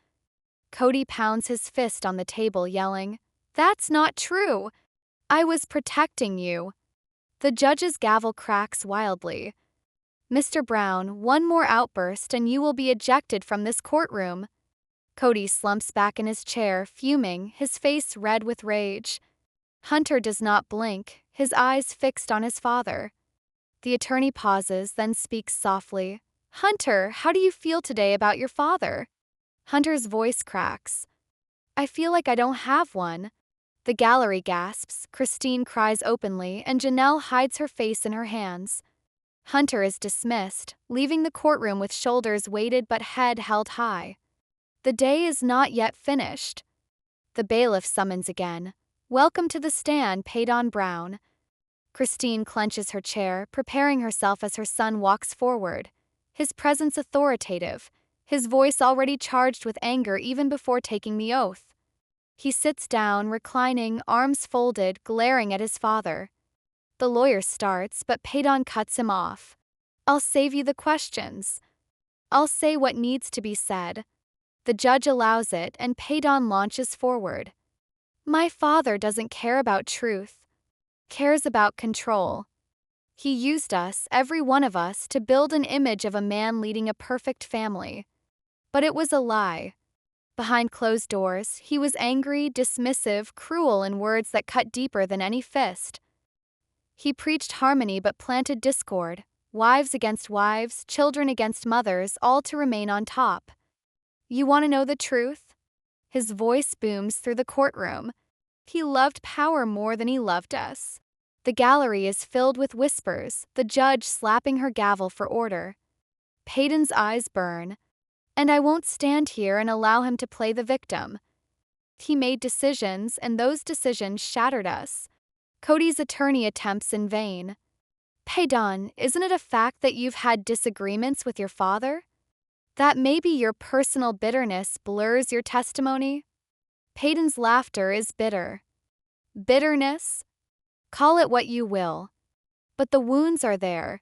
Kody pounds his fist on the table, yelling, That's not true. I was protecting you. The judge's gavel cracks wildly. Mr. Brown, one more outburst and you will be ejected from this courtroom. Kody slumps back in his chair, fuming, his face red with rage. Hunter does not blink, his eyes fixed on his father. The attorney pauses, then speaks softly. Hunter, how do you feel today about your father? Hunter's voice cracks. I feel like I don't have one. The gallery gasps, Christine cries openly, and Janelle hides her face in her hands. Hunter is dismissed, leaving the courtroom with shoulders weighted but head held high. The day is not yet finished. The bailiff summons again. Welcome to the stand, Paydon Brown. Christine clenches her chair, preparing herself as her son walks forward. His presence authoritative, his voice already charged with anger even before taking the oath. He sits down, reclining, arms folded, glaring at his father. The lawyer starts, but Paydon cuts him off. "I'll save you the questions. I'll say what needs to be said." The judge allows it, and Paydon launches forward. "My father doesn't care about truth. Cares about control. He used us, every one of us, to build an image of a man leading a perfect family. But it was a lie. Behind closed doors, he was angry, dismissive, cruel in words that cut deeper than any fist. He preached harmony but planted discord, wives against wives, children against mothers, all to remain on top. You want to know the truth?" His voice booms through the courtroom. "He loved power more than he loved us." The gallery is filled with whispers, the judge slapping her gavel for order. Paydon's eyes burn. "And I won't stand here and allow him to play the victim. He made decisions, and those decisions shattered us." Kody's attorney attempts in vain. "Paydon, isn't it a fact that you've had disagreements with your father? That maybe your personal bitterness blurs your testimony?" Paydon's laughter is bitter. "Bitterness? Call it what you will. But the wounds are there.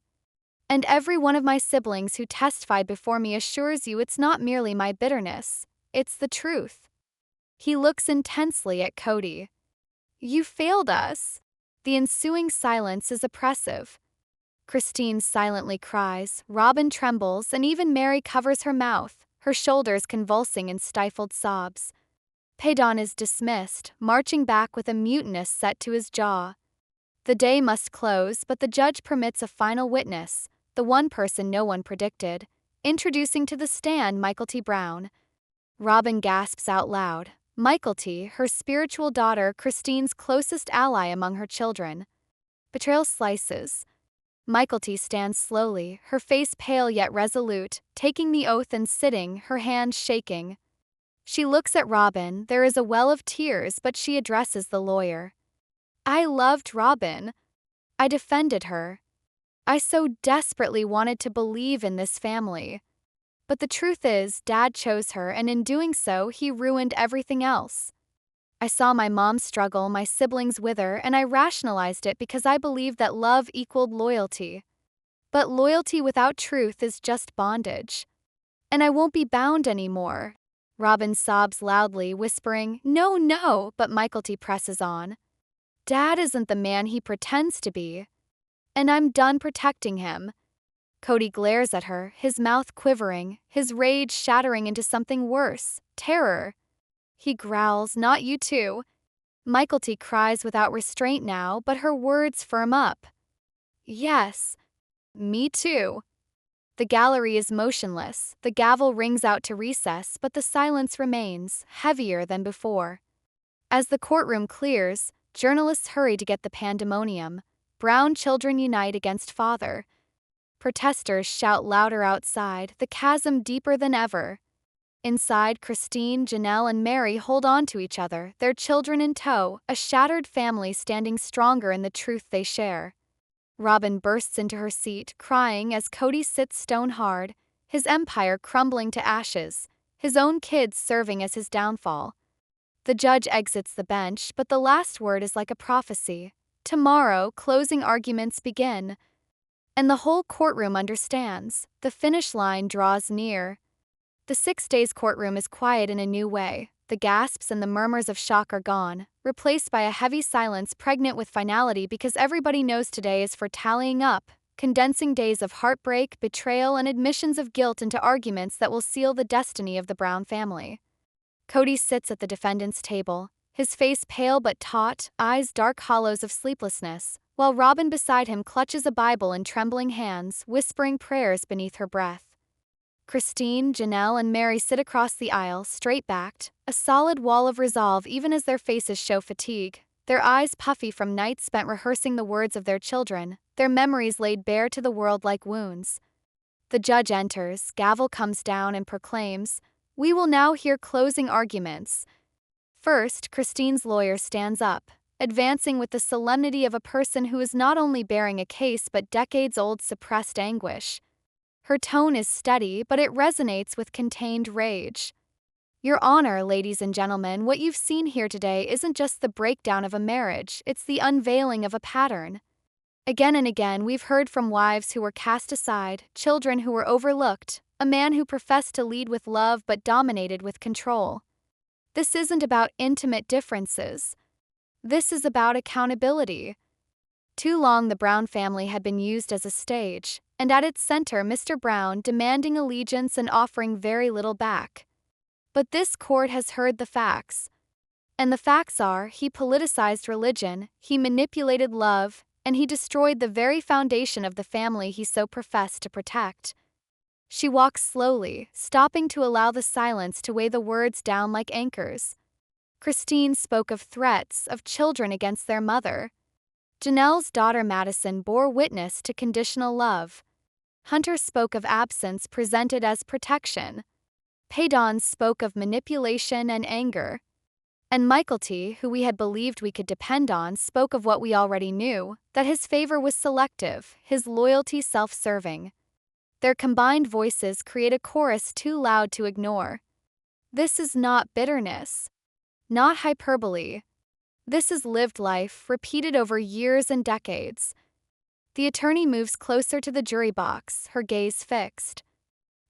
And every one of my siblings who testified before me assures you it's not merely my bitterness, it's the truth." He looks intensely at Kody. "You failed us." The ensuing silence is oppressive. Christine silently cries, Robyn trembles, and even Meri covers her mouth, her shoulders convulsing in stifled sobs. Paydon is dismissed, marching back with a mutinous set to his jaw. The day must close, but the judge permits a final witness, the one person no one predicted, introducing to the stand Michael T. Brown. Robyn gasps out loud. Michael T., her spiritual daughter, Christine's closest ally among her children. Betrayal slices. Michael T. stands slowly, her face pale yet resolute, taking the oath and sitting, her hands shaking. She looks at Robyn, there is a well of tears, but she addresses the lawyer. "I loved Robyn. I defended her. I so desperately wanted to believe in this family. But the truth is, Dad chose her, and in doing so, he ruined everything else. I saw my mom struggle, my siblings wither, and I rationalized it because I believed that love equaled loyalty. But loyalty without truth is just bondage. And I won't be bound anymore." Robyn sobs loudly, whispering, "No, no," but Michael T. presses on. "Dad isn't the man he pretends to be. And I'm done protecting him." Kody glares at her, his mouth quivering, his rage shattering into something worse, terror. He growls, "Not you too." Michael T. cries without restraint now, but her words firm up. "Yes, me too." The gallery is motionless, the gavel rings out to recess, but the silence remains, heavier than before. As the courtroom clears, journalists hurry to get the pandemonium. Brown children unite against father. Protesters shout louder outside, the chasm deeper than ever. Inside, Christine, Janelle, and Meri hold on to each other, their children in tow, a shattered family standing stronger in the truth they share. Robyn bursts into her seat, crying as Kody sits stone-hard, his empire crumbling to ashes, his own kids serving as his downfall. The judge exits the bench, but the last word is like a prophecy. Tomorrow, closing arguments begin. And the whole courtroom understands. The finish line draws near. The 6 days courtroom is quiet in a new way. The gasps and the murmurs of shock are gone, replaced by a heavy silence pregnant with finality because everybody knows today is for tallying up, condensing days of heartbreak, betrayal, and admissions of guilt into arguments that will seal the destiny of the Brown family. Kody sits at the defendant's table, his face pale but taut, eyes dark hollows of sleeplessness, while Robyn beside him clutches a Bible in trembling hands, whispering prayers beneath her breath. Christine, Janelle, and Meri sit across the aisle, straight-backed, a solid wall of resolve even as their faces show fatigue, their eyes puffy from nights spent rehearsing the words of their children, their memories laid bare to the world like wounds. The judge enters, gavel comes down and proclaims, "We will now hear closing arguments." First, Christine's lawyer stands up, advancing with the solemnity of a person who is not only bearing a case but decades-old suppressed anguish. Her tone is steady, but it resonates with contained rage. Your Honor, ladies and gentlemen, what you've seen here today isn't just the breakdown of a marriage, it's the unveiling of a pattern. Again and again, we've heard from wives who were cast aside, children who were overlooked, a man who professed to lead with love but dominated with control. This isn't about intimate differences. This is about accountability. Too long the Brown family had been used as a stage, and at its center Mr. Brown demanding allegiance and offering very little back. But this court has heard the facts. And the facts are, he politicized religion, he manipulated love, and he destroyed the very foundation of the family he so professed to protect. She walks slowly, stopping to allow the silence to weigh the words down like anchors. Christine spoke of threats, of children against their mother. Janelle's daughter Madison bore witness to conditional love. Hunter spoke of absence presented as protection. Paydon spoke of manipulation and anger. And Michael T., who we had believed we could depend on, spoke of what we already knew, that his favor was selective, his loyalty self-serving. Their combined voices create a chorus too loud to ignore. This is not bitterness. Not hyperbole. This is lived life, repeated over years and decades. The attorney moves closer to the jury box, her gaze fixed.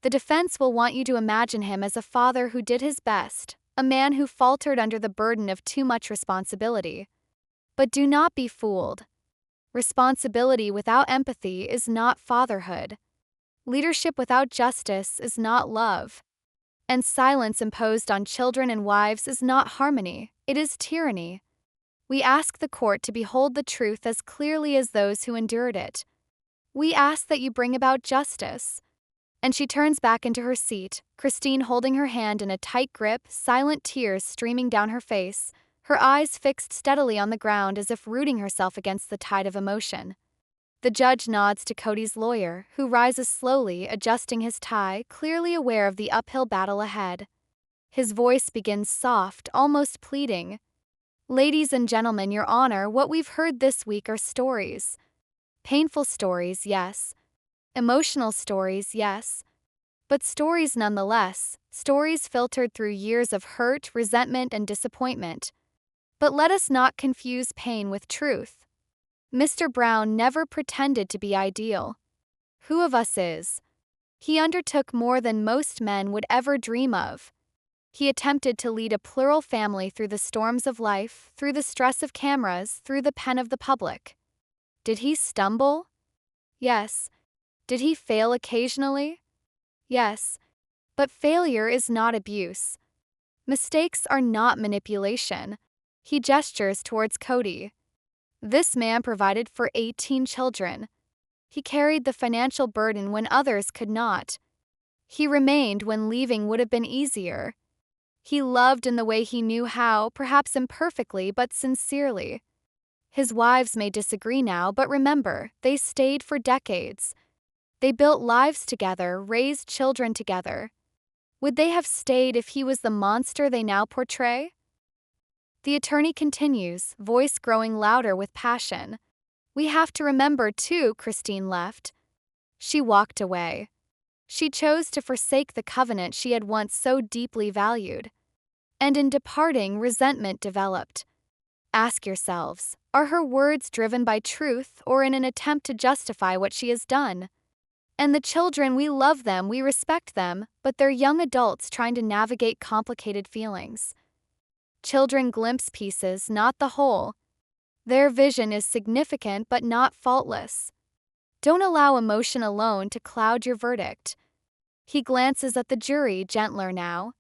The defense will want you to imagine him as a father who did his best, a man who faltered under the burden of too much responsibility. But do not be fooled. Responsibility without empathy is not fatherhood. Leadership without justice is not love. And silence imposed on children and wives is not harmony, it is tyranny. We ask the court to behold the truth as clearly as those who endured it. We ask that you bring about justice. And she turns back into her seat, Christine holding her hand in a tight grip, silent tears streaming down her face, her eyes fixed steadily on the ground as if rooting herself against the tide of emotion. The judge nods to Kody's lawyer, who rises slowly, adjusting his tie, clearly aware of the uphill battle ahead. His voice begins soft, almost pleading. Ladies and gentlemen, Your Honor, what we've heard this week are stories. Painful stories, yes. Emotional stories, yes. But stories nonetheless, stories filtered through years of hurt, resentment, and disappointment. But let us not confuse pain with truth. Mr. Brown never pretended to be ideal. Who of us is? He undertook more than most men would ever dream of. He attempted to lead a plural family through the storms of life, through the stress of cameras, through the pen of the public. Did he stumble? Yes. Did he fail occasionally? Yes. But failure is not abuse. Mistakes are not manipulation. He gestures towards Kody. This man provided for 18 children. He carried the financial burden when others could not. He remained when leaving would have been easier. He loved in the way he knew how, perhaps imperfectly but sincerely. His wives may disagree now, but remember, they stayed for decades. They built lives together, raised children together. Would they have stayed if he was the monster they now portray? The attorney continues, voice growing louder with passion. We have to remember, too, Christine left. She walked away. She chose to forsake the covenant she had once so deeply valued. And in departing, resentment developed. Ask yourselves, are her words driven by truth or in an attempt to justify what she has done? And the children, we love them, we respect them, but they're young adults trying to navigate complicated feelings. Children glimpse pieces, not the whole. Their vision is significant but not faultless. Don't allow emotion alone to cloud your verdict. He glances at the jury, gentler now.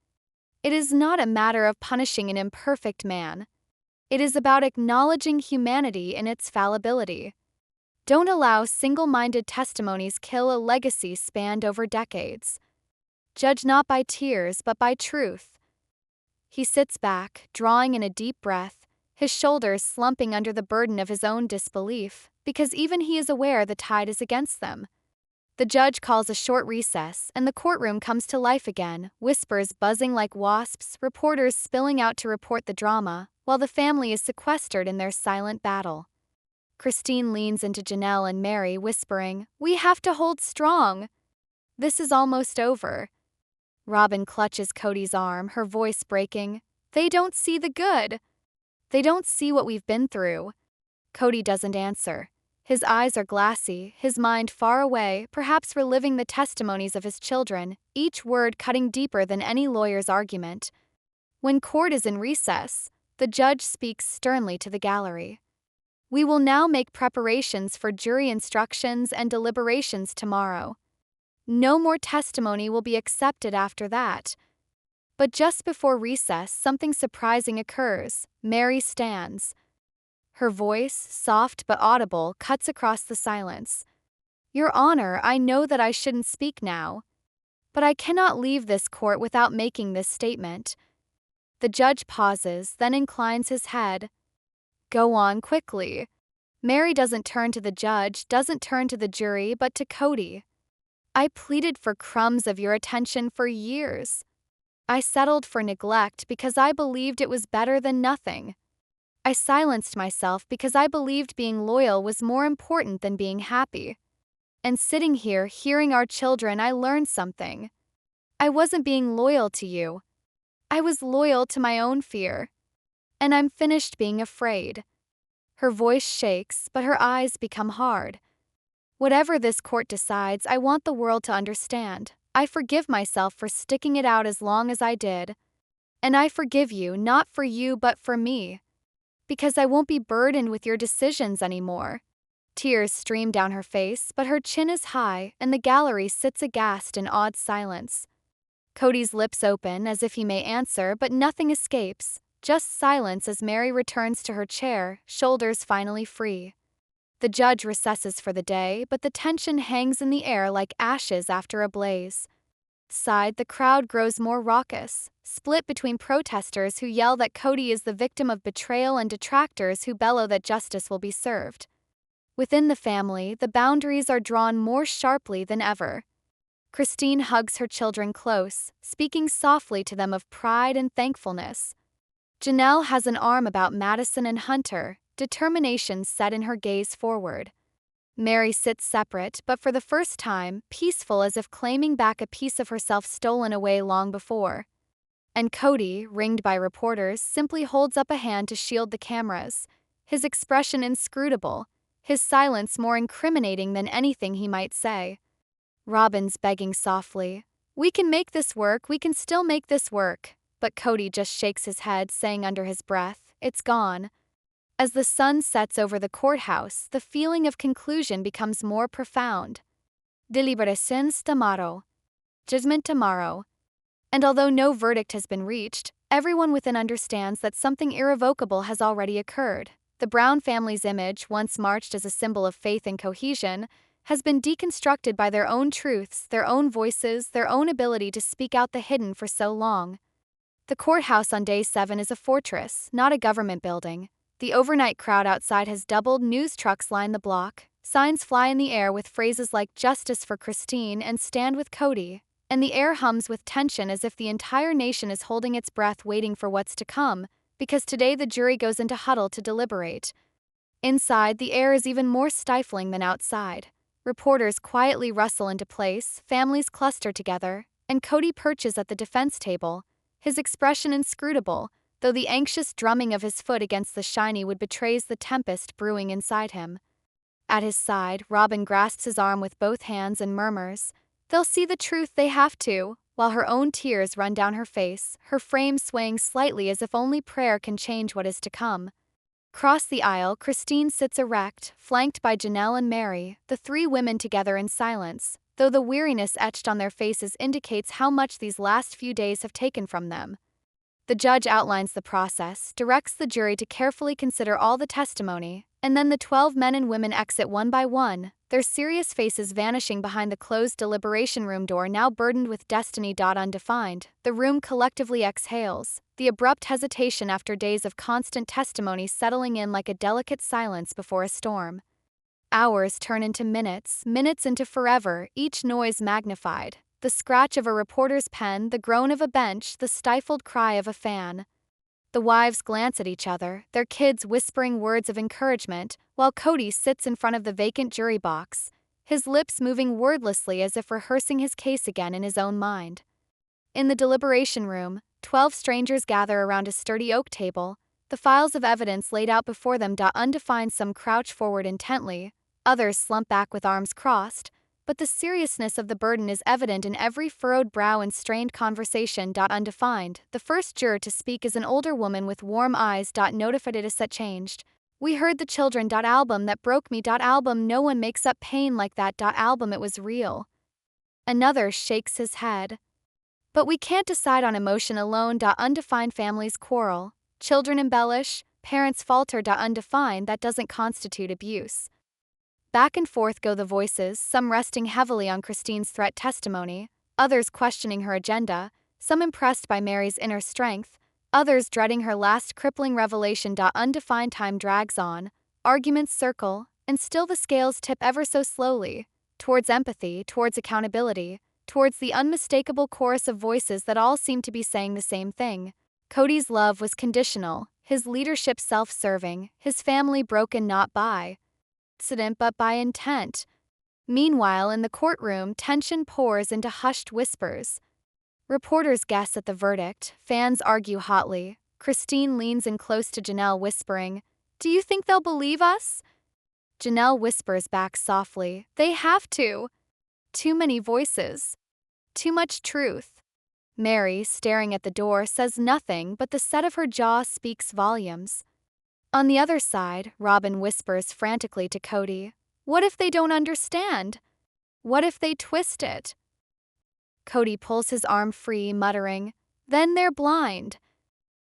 It is not a matter of punishing an imperfect man. It is about acknowledging humanity in its fallibility. Don't allow single-minded testimonies kill a legacy spanned over decades. Judge not by tears but by truth. He sits back, drawing in a deep breath, his shoulders slumping under the burden of his own disbelief, because even he is aware the tide is against them. The judge calls a short recess, and the courtroom comes to life again, whispers buzzing like wasps, reporters spilling out to report the drama, while the family is sequestered in their silent battle. Christine leans into Janelle and Meri, whispering, "We have to hold strong. This is almost over." Robyn clutches Kody's arm, her voice breaking. "They don't see the good. They don't see what we've been through." Kody doesn't answer. His eyes are glassy, his mind far away, perhaps reliving the testimonies of his children, each word cutting deeper than any lawyer's argument. When court is in recess, the judge speaks sternly to the gallery. "We will now make preparations for jury instructions and deliberations tomorrow. No more testimony will be accepted after that." But just before recess, something surprising occurs. Meri stands. Her voice, soft but audible, cuts across the silence. "Your Honor, I know that I shouldn't speak now. But I cannot leave this court without making this statement." The judge pauses, then inclines his head. "Go on quickly." Meri doesn't turn to the judge, doesn't turn to the jury, but to Kody. "I pleaded for crumbs of your attention for years. I settled for neglect because I believed it was better than nothing. I silenced myself because I believed being loyal was more important than being happy. And sitting here, hearing our children, I learned something. I wasn't being loyal to you. I was loyal to my own fear. And I'm finished being afraid." Her voice shakes, but her eyes become hard. "Whatever this court decides, I want the world to understand. I forgive myself for sticking it out as long as I did. And I forgive you, not for you but for me. Because I won't be burdened with your decisions anymore." Tears stream down her face, but her chin is high, and the gallery sits aghast in awed silence. Kody's lips open as if he may answer, but nothing escapes, just silence as Meri returns to her chair, shoulders finally free. The judge recesses for the day, but the tension hangs in the air like ashes after a blaze. Outside, the crowd grows more raucous, split between protesters who yell that Kody is the victim of betrayal and detractors who bellow that justice will be served. Within the family, the boundaries are drawn more sharply than ever. Christine hugs her children close, speaking softly to them of pride and thankfulness. Janelle has an arm about Madison and Hunter, determination set in her gaze forward. Meri sits separate, but for the first time, peaceful, as if claiming back a piece of herself stolen away long before. And Kody, ringed by reporters, simply holds up a hand to shield the cameras, his expression inscrutable, his silence more incriminating than anything he might say. Robyn's begging softly, "We can make this work, we can still make this work," but Kody just shakes his head, saying under his breath, "It's gone." As the sun sets over the courthouse, the feeling of conclusion becomes more profound. Deliberations tomorrow. Judgment tomorrow. And although no verdict has been reached, everyone within understands that something irrevocable has already occurred. The Brown family's image, once marched as a symbol of faith and cohesion, has been deconstructed by their own truths, their own voices, their own ability to speak out the hidden for so long. The courthouse on day 7 is a fortress, not a government building. The overnight crowd outside has doubled, news trucks line the block, signs fly in the air with phrases like "Justice for Christine" and "Stand with Kody," and the air hums with tension as if the entire nation is holding its breath waiting for what's to come, because today the jury goes into huddle to deliberate. Inside, the air is even more stifling than outside. Reporters quietly rustle into place, families cluster together, and Kody perches at the defense table, his expression inscrutable, though the anxious drumming of his foot against the shiny wood betrays the tempest brewing inside him. At his side, Robyn grasps his arm with both hands and murmurs, "They'll see the truth, they have to," while her own tears run down her face, her frame swaying slightly as if only prayer can change what is to come. Across the aisle, Christine sits erect, flanked by Janelle and Meri, the three women together in silence, though the weariness etched on their faces indicates how much these last few days have taken from them. The judge outlines the process, directs the jury to carefully consider all the testimony, and then the 12 men and women exit one by one, their serious faces vanishing behind the closed deliberation room door now burdened with destiny. Undefined, the room collectively exhales, the abrupt hesitation after days of constant testimony settling in like a delicate silence before a storm. Hours turn into minutes, minutes into forever, each noise magnified. The scratch of a reporter's pen, the groan of a bench, the stifled cry of a fan. The wives glance at each other, their kids whispering words of encouragement, while Kody sits in front of the vacant jury box, his lips moving wordlessly as if rehearsing his case again in his own mind. In the deliberation room, 12 strangers gather around a sturdy oak table, the files of evidence laid out before them. Undefined, some crouch forward intently, others slump back with arms crossed, but the seriousness of the burden is evident in every furrowed brow and strained conversation. Undefined, the first juror to speak is an older woman with warm eyes. Notified it is set changed. We heard the children. Album that broke me. Album no one makes up pain like that. Album it was real. Another shakes his head. But we can't decide on emotion alone. Undefined, families quarrel, children embellish, parents falter. Undefined, that doesn't constitute abuse. Back and forth go the voices, some resting heavily on Christine's threat testimony, others questioning her agenda, some impressed by Meri's inner strength, others dreading her last crippling revelation. Undefined, time drags on, arguments circle, and still the scales tip ever so slowly, towards empathy, towards accountability, towards the unmistakable chorus of voices that all seem to be saying the same thing. Kody's love was conditional, his leadership self-serving, his family broken not by accident but by intent. Meanwhile, in the courtroom, tension pours into hushed whispers. Reporters guess at the verdict, fans argue hotly. Christine leans in close to Janelle, whispering, "Do you think they'll believe us?" Janelle whispers back softly, "They have to. Too many voices. Too much truth." Meri, staring at the door, says nothing, but the set of her jaw speaks volumes. On the other side, Robyn whispers frantically to Kody, "What if they don't understand? What if they twist it?" Kody pulls his arm free, muttering, "Then they're blind."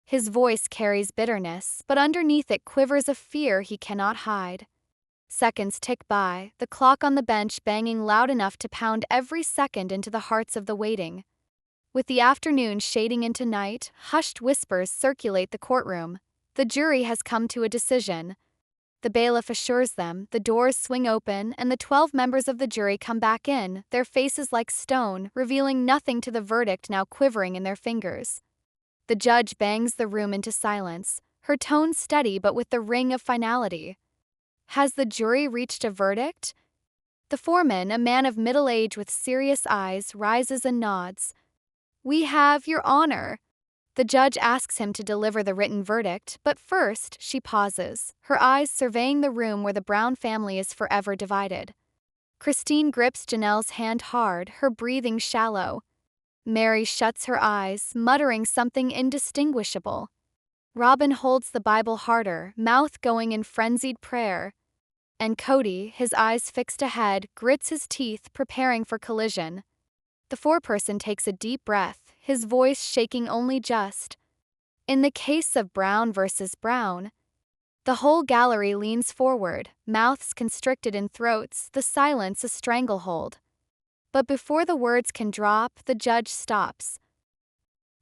His voice carries bitterness, but underneath it quivers a fear he cannot hide. Seconds tick by, the clock on the bench banging loud enough to pound every second into the hearts of the waiting. With the afternoon shading into night, hushed whispers circulate the courtroom. The jury has come to a decision. The bailiff assures them, the doors swing open, and the 12 members of the jury come back in, their faces like stone, revealing nothing to the verdict now quivering in their fingers. The judge bangs the room into silence, her tone steady but with the ring of finality. Has the jury reached a verdict? The foreman, a man of middle age with serious eyes, rises and nods. "We have, Your Honor." The judge asks him to deliver the written verdict, but first, she pauses, her eyes surveying the room where the Brown family is forever divided. Christine grips Janelle's hand hard, her breathing shallow. Meri shuts her eyes, muttering something indistinguishable. Robyn holds the Bible harder, mouth going in frenzied prayer. And Kody, his eyes fixed ahead, grits his teeth, preparing for collision. The foreperson takes a deep breath, his voice shaking only just. "In the case of Brown versus Brown." The whole gallery leans forward, mouths constricted in throats, the silence a stranglehold. But before the words can drop, the judge stops.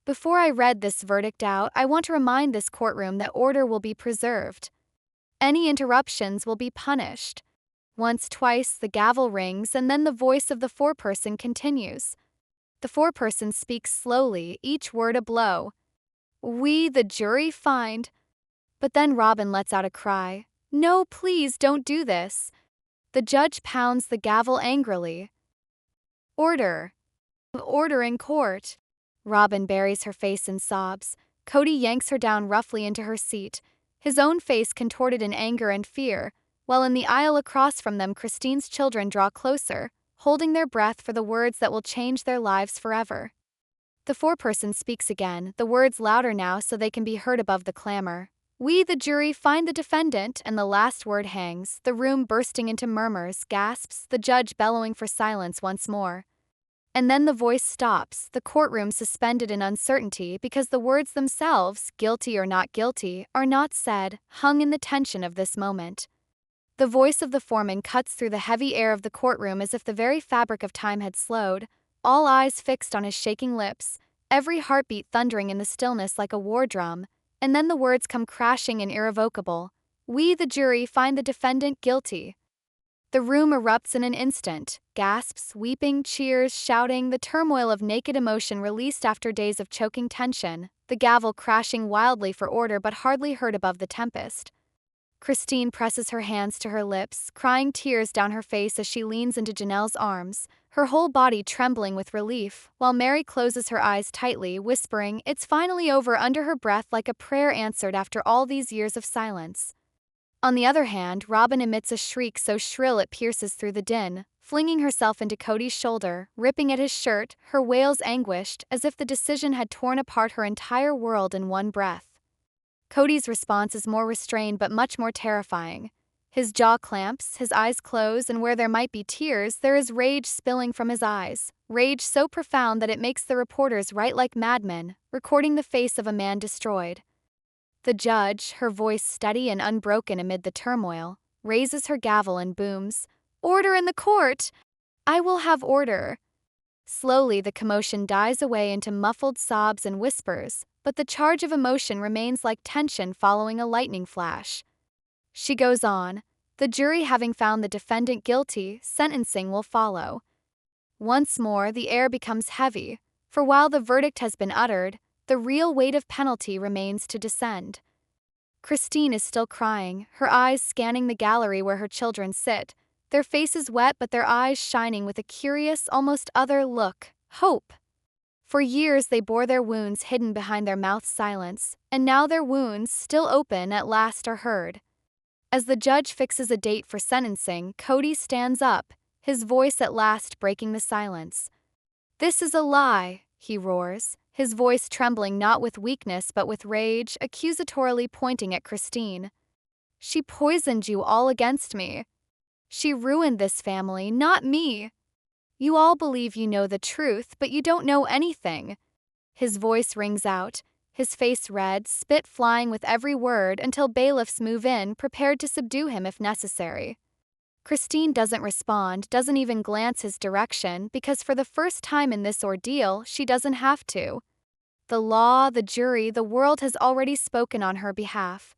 "Before I read this verdict out, I want to remind this courtroom that order will be preserved. Any interruptions will be punished." Once, twice, the gavel rings, and then the voice of the foreperson continues. The foreperson speaks slowly, each word a blow. "We, the jury, find..." But then Robyn lets out a cry. "No, please don't do this." The judge pounds the gavel angrily. "Order. Order in court." Robyn buries her face in sobs. Kody yanks her down roughly into her seat, his own face contorted in anger and fear, while in the aisle across from them Christine's children draw closer, holding their breath for the words that will change their lives forever. The foreperson speaks again, the words louder now so they can be heard above the clamor. "We, the jury, find the defendant," and the last word hangs, the room bursting into murmurs, gasps, the judge bellowing for silence once more. And then the voice stops, the courtroom suspended in uncertainty because the words themselves, guilty or not guilty, are not said, hung in the tension of this moment. The voice of the foreman cuts through the heavy air of the courtroom as if the very fabric of time had slowed, all eyes fixed on his shaking lips, every heartbeat thundering in the stillness like a war drum, and then the words come crashing and irrevocable. "We, the jury, find the defendant guilty." The room erupts in an instant. Gasps, weeping, cheers, shouting, the turmoil of naked emotion released after days of choking tension, the gavel crashing wildly for order but hardly heard above the tempest. Christine presses her hands to her lips, crying tears down her face as she leans into Janelle's arms, her whole body trembling with relief, while Meri closes her eyes tightly, whispering, "It's finally over," under her breath like a prayer answered after all these years of silence. On the other hand, Robyn emits a shriek so shrill it pierces through the din, flinging herself into Kody's shoulder, ripping at his shirt, her wails anguished, as if the decision had torn apart her entire world in one breath. Kody's response is more restrained but much more terrifying. His jaw clamps, his eyes close, and where there might be tears, there is rage spilling from his eyes, rage so profound that it makes the reporters write like madmen, recording the face of a man destroyed. The judge, her voice steady and unbroken amid the turmoil, raises her gavel and booms, "Order in the court! I will have order." Slowly the commotion dies away into muffled sobs and whispers, but the charge of emotion remains like tension following a lightning flash. She goes on, "The jury having found the defendant guilty, sentencing will follow." Once more the air becomes heavy, for while the verdict has been uttered, the real weight of penalty remains to descend. Christine is still crying, her eyes scanning the gallery where her children sit, their faces wet but their eyes shining with a curious, almost other look, hope. For years they bore their wounds hidden behind their mouths' silence, and now their wounds, still open, at last are heard. As the judge fixes a date for sentencing, Kody stands up, his voice at last breaking the silence. "This is a lie," he roars, his voice trembling not with weakness but with rage, accusatorily pointing at Christine. "She poisoned you all against me. She ruined this family, not me. You all believe you know the truth, but you don't know anything." His voice rings out, his face red, spit flying with every word until bailiffs move in, prepared to subdue him if necessary. Christine doesn't respond, doesn't even glance his direction, because for the first time in this ordeal, she doesn't have to. The law, the jury, the world has already spoken on her behalf.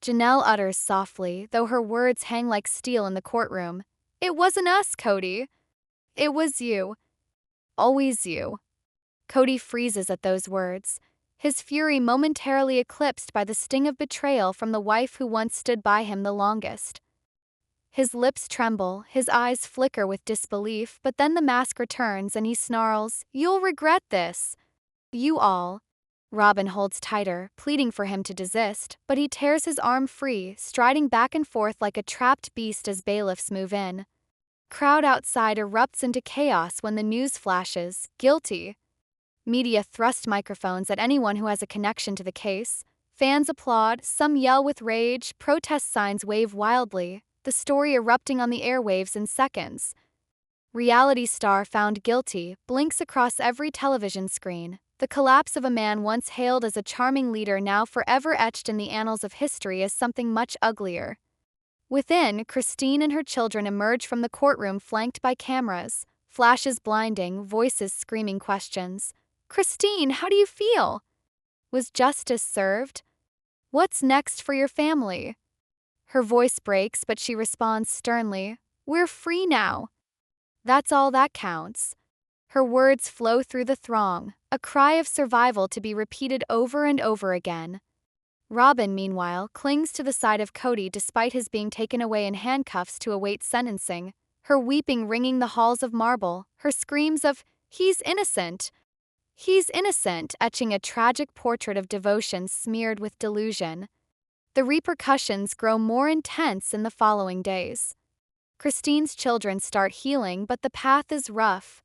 Janelle utters softly, though her words hang like steel in the courtroom, "It wasn't us, Kody. It was you. Always you." Kody freezes at those words, his fury momentarily eclipsed by the sting of betrayal from the wife who once stood by him the longest. His lips tremble, his eyes flicker with disbelief, but then the mask returns and he snarls, "You'll regret this. You all." Robyn holds tighter, pleading for him to desist, but he tears his arm free, striding back and forth like a trapped beast as bailiffs move in. Crowd outside erupts into chaos when the news flashes, "Guilty." Media thrust microphones at anyone who has a connection to the case. Fans applaud, some yell with rage, protest signs wave wildly, the story erupting on the airwaves in seconds. Reality star found guilty blinks across every television screen, the collapse of a man once hailed as a charming leader now forever etched in the annals of history as something much uglier. Within, Christine and her children emerge from the courtroom flanked by cameras, flashes blinding, voices screaming questions. "Christine, how do you feel? Was justice served? What's next for your family?" Her voice breaks, but she responds sternly, "We're free now." That's all that counts. Her words flow through the throng, a cry of survival to be repeated over and over again. Robyn, meanwhile, clings to the side of Kody despite his being taken away in handcuffs to await sentencing, her weeping ringing the halls of marble, her screams of, "He's innocent! He's innocent!" etching a tragic portrait of devotion smeared with delusion. The repercussions grow more intense in the following days. Christine's children start healing, but the path is rough.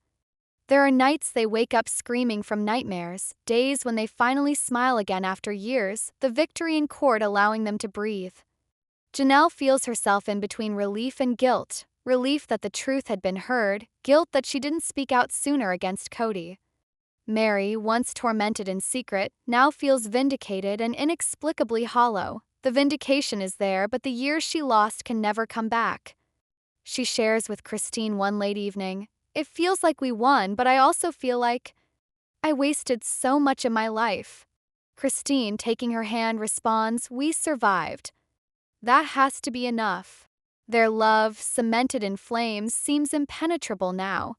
There are nights they wake up screaming from nightmares, days when they finally smile again after years, the victory in court allowing them to breathe. Janelle feels herself in between relief and guilt, relief that the truth had been heard, guilt that she didn't speak out sooner against Kody. Meri, once tormented in secret, now feels vindicated and inexplicably hollow. The vindication is there, but the years she lost can never come back. She shares with Christine one late evening, "It feels like we won, but I also feel like I wasted so much of my life." Christine, taking her hand, responds, "We survived. That has to be enough." Their love, cemented in flames, seems impenetrable now.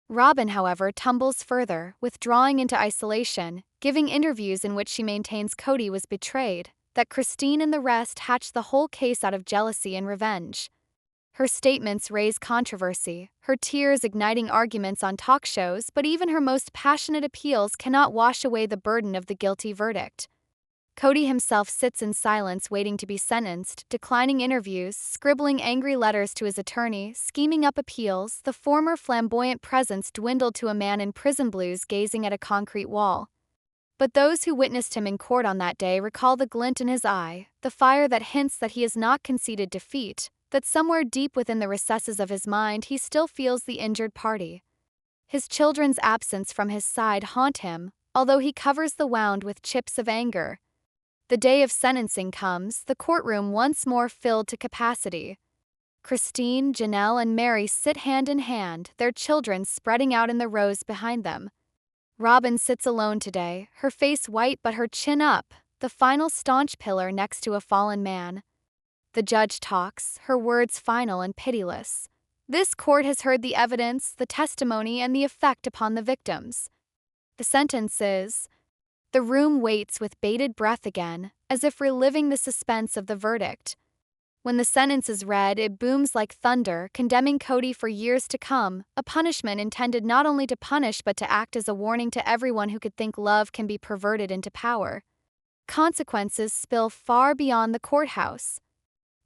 Robyn, however, tumbles further, withdrawing into isolation, giving interviews in which she maintains Kody was betrayed, that Christine and the rest hatched the whole case out of jealousy and revenge. Her statements raise controversy, her tears igniting arguments on talk shows, but even her most passionate appeals cannot wash away the burden of the guilty verdict. Kody himself sits in silence waiting to be sentenced, declining interviews, scribbling angry letters to his attorney, scheming up appeals. The former flamboyant presence dwindled to a man in prison blues gazing at a concrete wall. But those who witnessed him in court on that day recall the glint in his eye, the fire that hints that he has not conceded defeat, that somewhere deep within the recesses of his mind he still feels the injured party. His children's absence from his side haunt him, although he covers the wound with chips of anger. The day of sentencing comes, the courtroom once more filled to capacity. Christine, Janelle, and Meri sit hand in hand, their children spreading out in the rows behind them. Robyn sits alone today, her face white but her chin up, the final staunch pillar next to a fallen man. The judge talks, her words final and pitiless. This court has heard the evidence, the testimony, and the effect upon the victims. The sentence is... The room waits with bated breath again, as if reliving the suspense of the verdict. When the sentence is read, it booms like thunder, condemning Kody for years to come, a punishment intended not only to punish but to act as a warning to everyone who could think love can be perverted into power. Consequences spill far beyond the courthouse.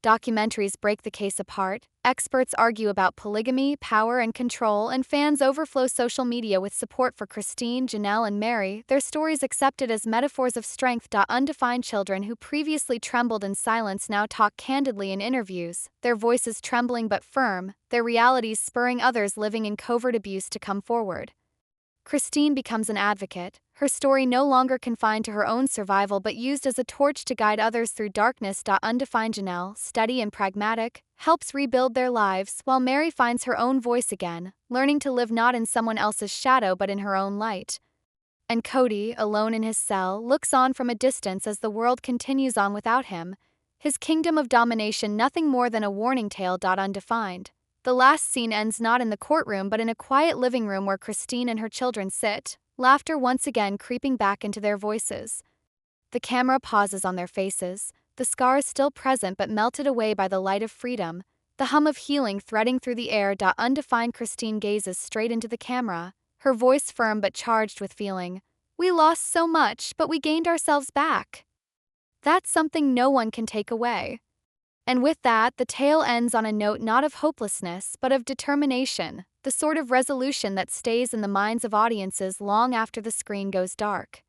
Documentaries break the case apart, experts argue about polygamy, power, and control, and fans overflow social media with support for Christine, Janelle, and Meri, their stories accepted as metaphors of strength. Undefined children who previously trembled in silence now talk candidly in interviews, their voices trembling but firm, their realities spurring others living in covert abuse to come forward. Christine becomes an advocate, her story no longer confined to her own survival but used as a torch to guide others through darkness. Undefined Janelle, steady and pragmatic, helps rebuild their lives, while Meri finds her own voice again, learning to live not in someone else's shadow but in her own light. And Kody, alone in his cell, looks on from a distance as the world continues on without him, his kingdom of domination nothing more than a warning tale. Undefined. The last scene ends not in the courtroom but in a quiet living room where Christine and her children sit, laughter once again creeping back into their voices. The camera pauses on their faces, the scars still present but melted away by the light of freedom, the hum of healing threading through the air. Undefined Christine gazes straight into the camera, her voice firm but charged with feeling. We lost so much, but we gained ourselves back. That's something no one can take away. And with that, the tale ends on a note not of hopelessness, but of determination, the sort of resolution that stays in the minds of audiences long after the screen goes dark.